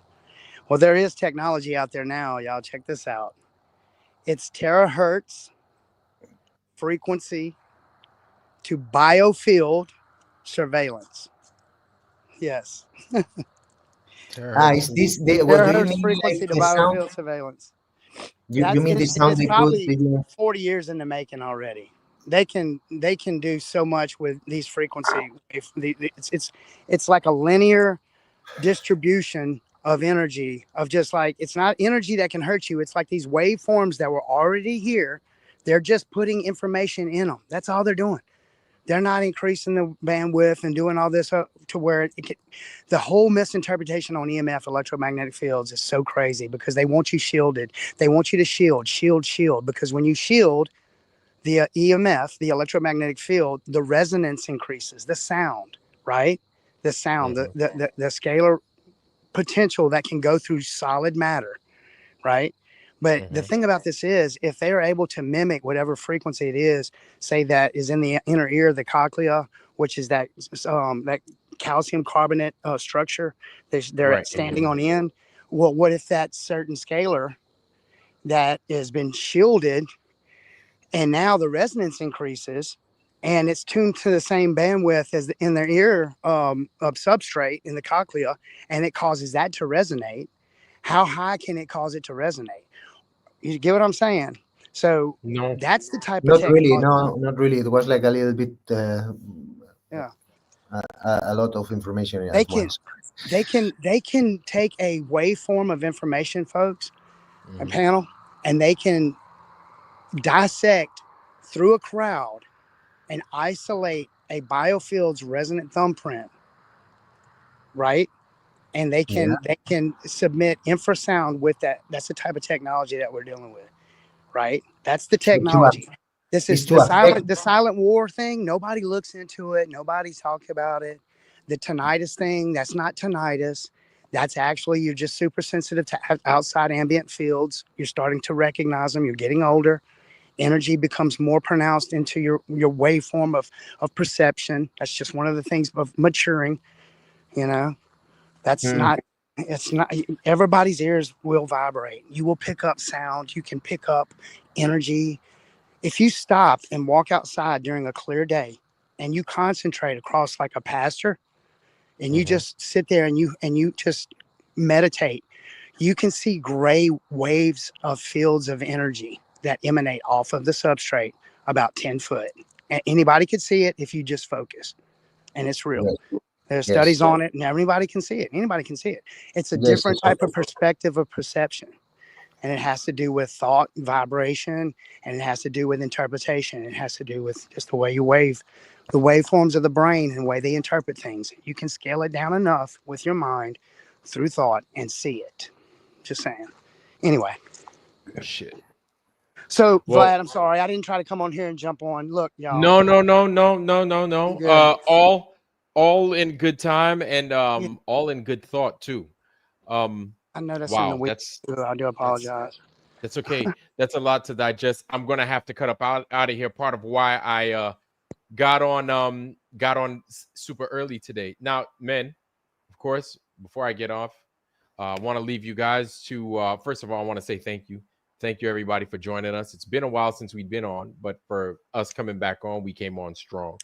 well, there is technology out there now. Y'all check this out. It's terahertz frequency to biofield surveillance. Yes. Is this what do you mean? Frequency Like to the biofield sound? surveillance. You mean the sound? It's probably 40 years in the making already. They can do so much with these frequency. It's like a linear distribution of energy, of just like, it's not energy that can hurt you. It's like these waveforms that were already here. They're just putting information in them. That's all they're doing. They're not increasing the bandwidth and doing all this to where the whole misinterpretation on EMF, electromagnetic fields, is so crazy because they want you shielded. They want you to shield, because when you shield the EMF, the electromagnetic field, the resonance increases, the sound, right? The sound, the scalar potential that can go through solid matter, right? But the thing about this is, if they are able to mimic whatever frequency it is, say that is in the inner ear, the cochlea, which is that calcium carbonate structure, they're standing on end. Well, what if that certain scalar that has been shielded, and now the resonance increases, and it's tuned to the same bandwidth as in their ear of substrate in the cochlea, and it causes that to resonate? How high can it cause it to resonate? You get what I'm saying? So that's the type of technology. Not really. It was like a little bit. A lot of information. They can take a waveform of information, folks, a panel, and they can dissect through a crowd and isolate a biofield's resonant thumbprint, right? And they can submit infrasound with that. That's the type of technology that we're dealing with, right? That's the technology. This is the silent war thing. Nobody looks into it. Nobody's talking about it. The tinnitus thing, that's not tinnitus. That's actually, you're just super sensitive to outside ambient fields. You're starting to recognize them. You're getting older. Energy becomes more pronounced into your waveform of perception. That's just one of the things of maturing, you know. It's not, everybody's ears will vibrate. You will pick up sound. You can pick up energy. If you stop and walk outside during a clear day and you concentrate across like a pasture and you just sit there and you just meditate, you can see gray waves of fields of energy that emanate off of the substrate about 10 foot. And anybody could see it if you just focus, and it's real. There's studies on it, and everybody can see it. Anybody can see it. It's a different type of perspective of perception. And it has to do with thought, vibration, and it has to do with interpretation. It has to do with just the way you wave, the waveforms of the brain and the way they interpret things. You can scale it down enough with your mind through thought and see it. Just saying. Anyway. Shit. So, Vlad, I'm sorry. I didn't try to come on here and jump on. Look, y'all. No. All in good time and all in good thought too. I know that's in the week. I do apologize. That's okay. That's a lot to digest. I'm gonna have to cut up out of here. Part of why I got on super early today. Now, men, of course, before I get off, I want to leave you guys to first of all, I want to say thank you Thank you, everybody, for joining us. It's been a while since we've been on, but for us coming back on, we came on strong.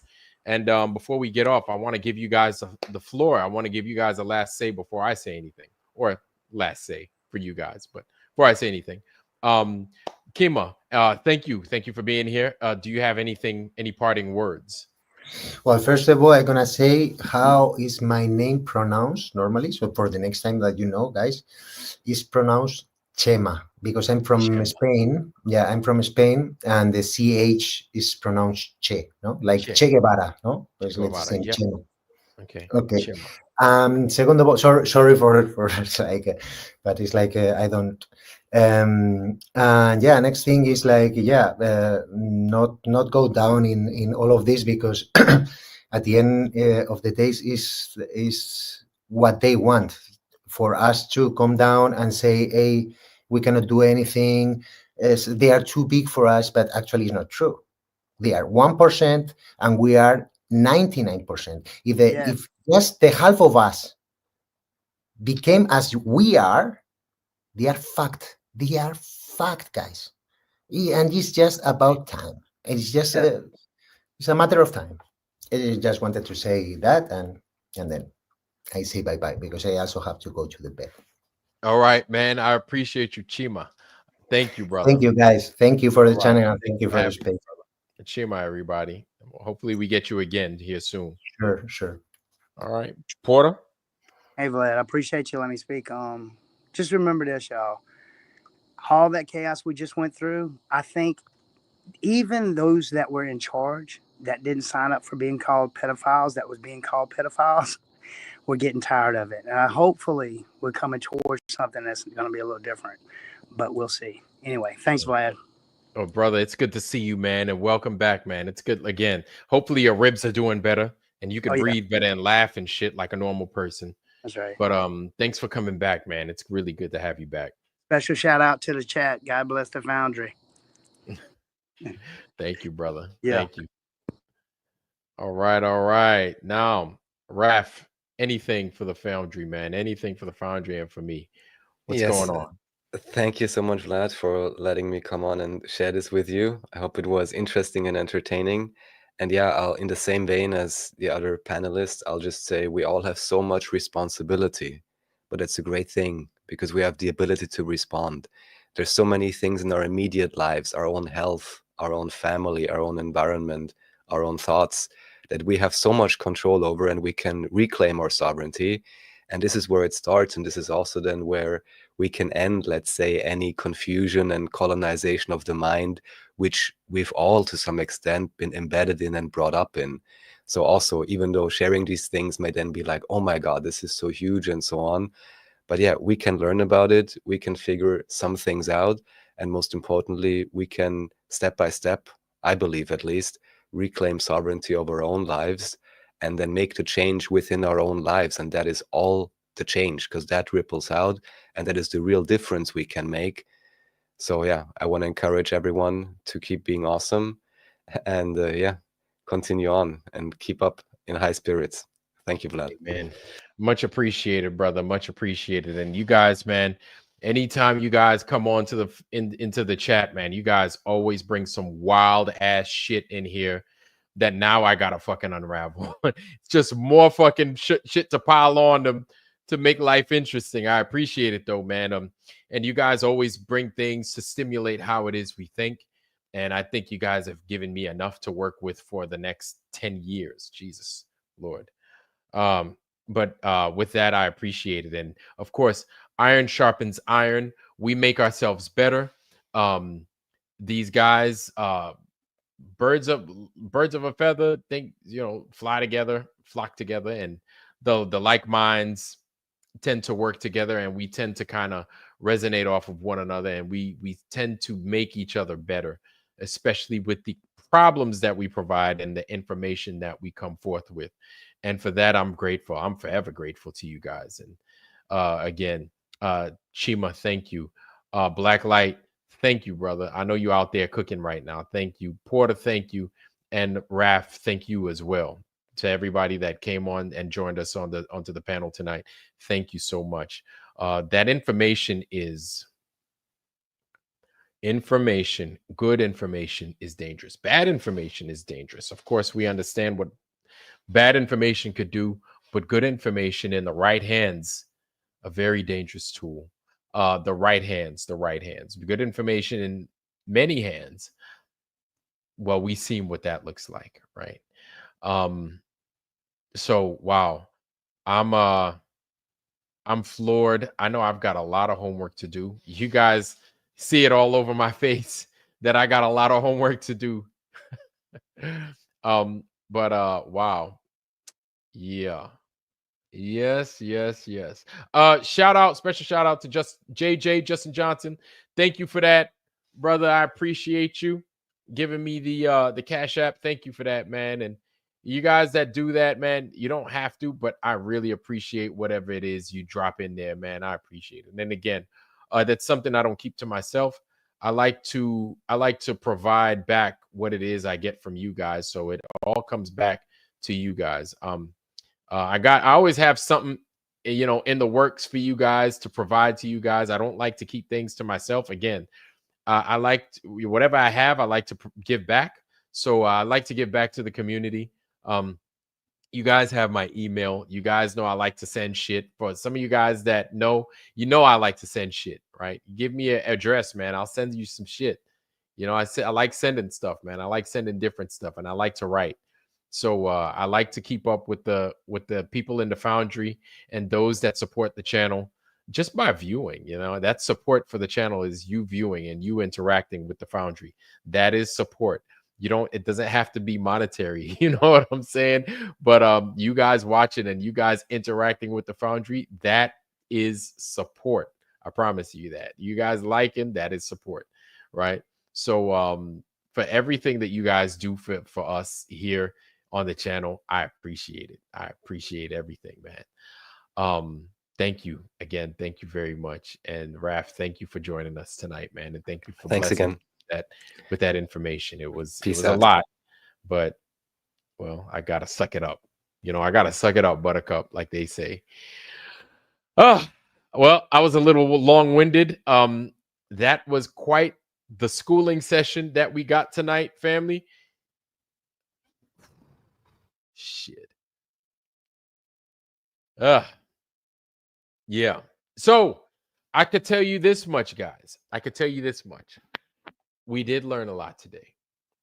And before we get off, I want to give you guys the floor. I want to give you guys a last say before I say anything, or last say for you guys. But before I say anything, Kima, thank you for being here. Do you have any parting words? Well, first of all, I'm gonna say how is my name pronounced normally. So for the next time that you know, guys, it's pronounced Chema because I'm from Chema. Spain. Yeah, I'm from Spain, and the CH is pronounced Che, no? Like Che. Che Guevara, no? It's Che like the Guevara, same yep. Chema. Okay. Okay. Chema. Second of all, sorry for like, but it's like I don't. And yeah, next thing is like, yeah, not go down in all of this, because at the end of the days is what they want for us to come down and say, hey, we cannot do anything. They are too big for us, but actually it's not true. They are 1% and we are 99%. If just the half of us became as we are, they are fucked. They are fucked, guys. And it's just about time. It's just it's a matter of time. I just wanted to say that, and then I say bye-bye because I also have to go to the bed. All right, man. I appreciate you, Chima. Thank you, brother. Thank you, guys. Thank you for the channel, and thank you for the space. Chima, everybody. Hopefully we get you again here soon. Sure. All right. Porter? Hey, Vlad, I appreciate you letting me speak. Just remember this, y'all. All that chaos we just went through, I think even those that were in charge that didn't sign up for being called pedophiles, that was being called pedophiles, we're getting tired of it. And hopefully we're coming towards something that's going to be a little different, but we'll see. Anyway, thanks, Vlad. Oh, brother, it's good to see you, man, and welcome back, man. It's good. Again, hopefully your ribs are doing better and you can breathe better and laugh and shit like a normal person. That's right. But thanks for coming back, man. It's really good to have you back. Special shout out to the chat. God bless the Foundry. Thank you, brother. Yeah. Thank you. All right. Now, Raf, anything for the Foundry, man. Anything for the Foundry and for me. What's going on? Thank you so much, Vlad, for letting me come on and share this with you. I hope it was interesting and entertaining. And yeah, in the same vein as the other panelists, I'll just say we all have so much responsibility, but it's a great thing because we have the ability to respond. There's so many things in our immediate lives, our own health, our own family, our own environment, our own thoughts, that we have so much control over, and we can reclaim our sovereignty. And this is where it starts. And this is also then where we can end, let's say, any confusion and colonization of the mind, which we've all to some extent been embedded in and brought up in. So also, even though sharing these things may then be like, oh my God, this is so huge and so on. But yeah, we can learn about it. We can figure some things out. And most importantly, we can step by step, I believe at least, reclaim sovereignty over our own lives and then make the change within our own lives. And that is all the change, because that ripples out, and that is the real difference we can make. So yeah, I want to encourage everyone to keep being awesome, and yeah, continue on and keep up in high spirits. Thank you, Vlad. Man, much appreciated, brother. Much appreciated. And you guys, man, anytime you guys come on to into the chat, man, you guys always bring some wild ass shit in here that now I gotta fucking unravel. It's just more fucking shit to pile on them to make life interesting. I appreciate it though, man. And you guys always bring things to stimulate how it is we think. And I think you guys have given me enough to work with for the next 10 years. Jesus Lord. But with that, I appreciate it. And of course, iron sharpens iron. We make ourselves better. These guys, birds of a feather, fly together, flock together, and the like minds tend to work together, and we tend to kind of resonate off of one another, and we tend to make each other better, especially with the problems that we provide and the information that we come forth with. And for that, I'm grateful. I'm forever grateful to you guys. And again, Chima, thank you. Blacklight, thank you, brother. I know you're out there cooking right now. Thank you. Porter, thank you. And Raf, thank you as well. To everybody that came on and joined us onto the panel tonight, thank you so much. That information is Information, good information is dangerous. Bad information is dangerous. Of course, we understand what bad information could do, but good information in the right hands, a very dangerous tool. The right hands. Good information in many hands. Well, we seen what that looks like, right? So wow. I'm floored. I know I've got a lot of homework to do. You guys see it all over my face that I got a lot of homework to do. But wow. Yeah. Yes. Special shout out to just JJ Justin Johnson. Thank you for that, brother. I appreciate you giving me the Cash App. Thank you for that, man. And you guys that do that, man, you don't have to, but I really appreciate whatever it is you drop in there, man. I appreciate it. And then again, that's something I don't keep to myself. I like to provide back what it is I get from you guys, so it all comes back to you guys. I always have something, in the works for you guys to provide to you guys. I don't like to keep things to myself. Again, I like whatever I have, I like to give back. So I like to give back to the community. You guys have my email. You guys know I like to send shit. For some of you guys that know, I like to send shit, right? Give me an address, man. I'll send you some shit. I like sending stuff, man. I like sending different stuff, and I like to write. So I like to keep up with the people in the Foundry and those that support the channel just by viewing. That support for the channel is you viewing and you interacting with the Foundry. That is support. It doesn't have to be monetary, you know what I'm saying? But you guys watching and you guys interacting with the Foundry, that is support. I promise you that. You guys liking, that is support, right? So for everything that you guys do for us here on the channel, I appreciate it. I appreciate everything, man. Thank you again. Thank you very much. And Raf, thank you for joining us tonight, man. And thank you for Thanks again with that information. It was out. A lot, but well, I gotta suck it up. I gotta suck it up, buttercup, like they say. Oh, well, I was a little long-winded. That was quite the schooling session that we got tonight, family. Shit. Yeah. So I could tell you this much, guys. I could tell you this much. We did learn a lot today.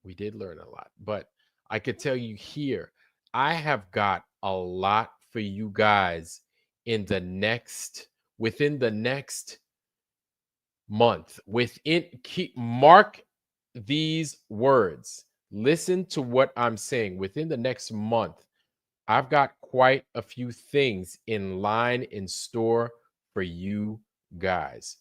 We did learn a lot, but I could tell you here, I have got a lot for you guys within the next month. Mark these words. Listen to what I'm saying. Within the next month, I've got quite a few things in line, in store for you guys.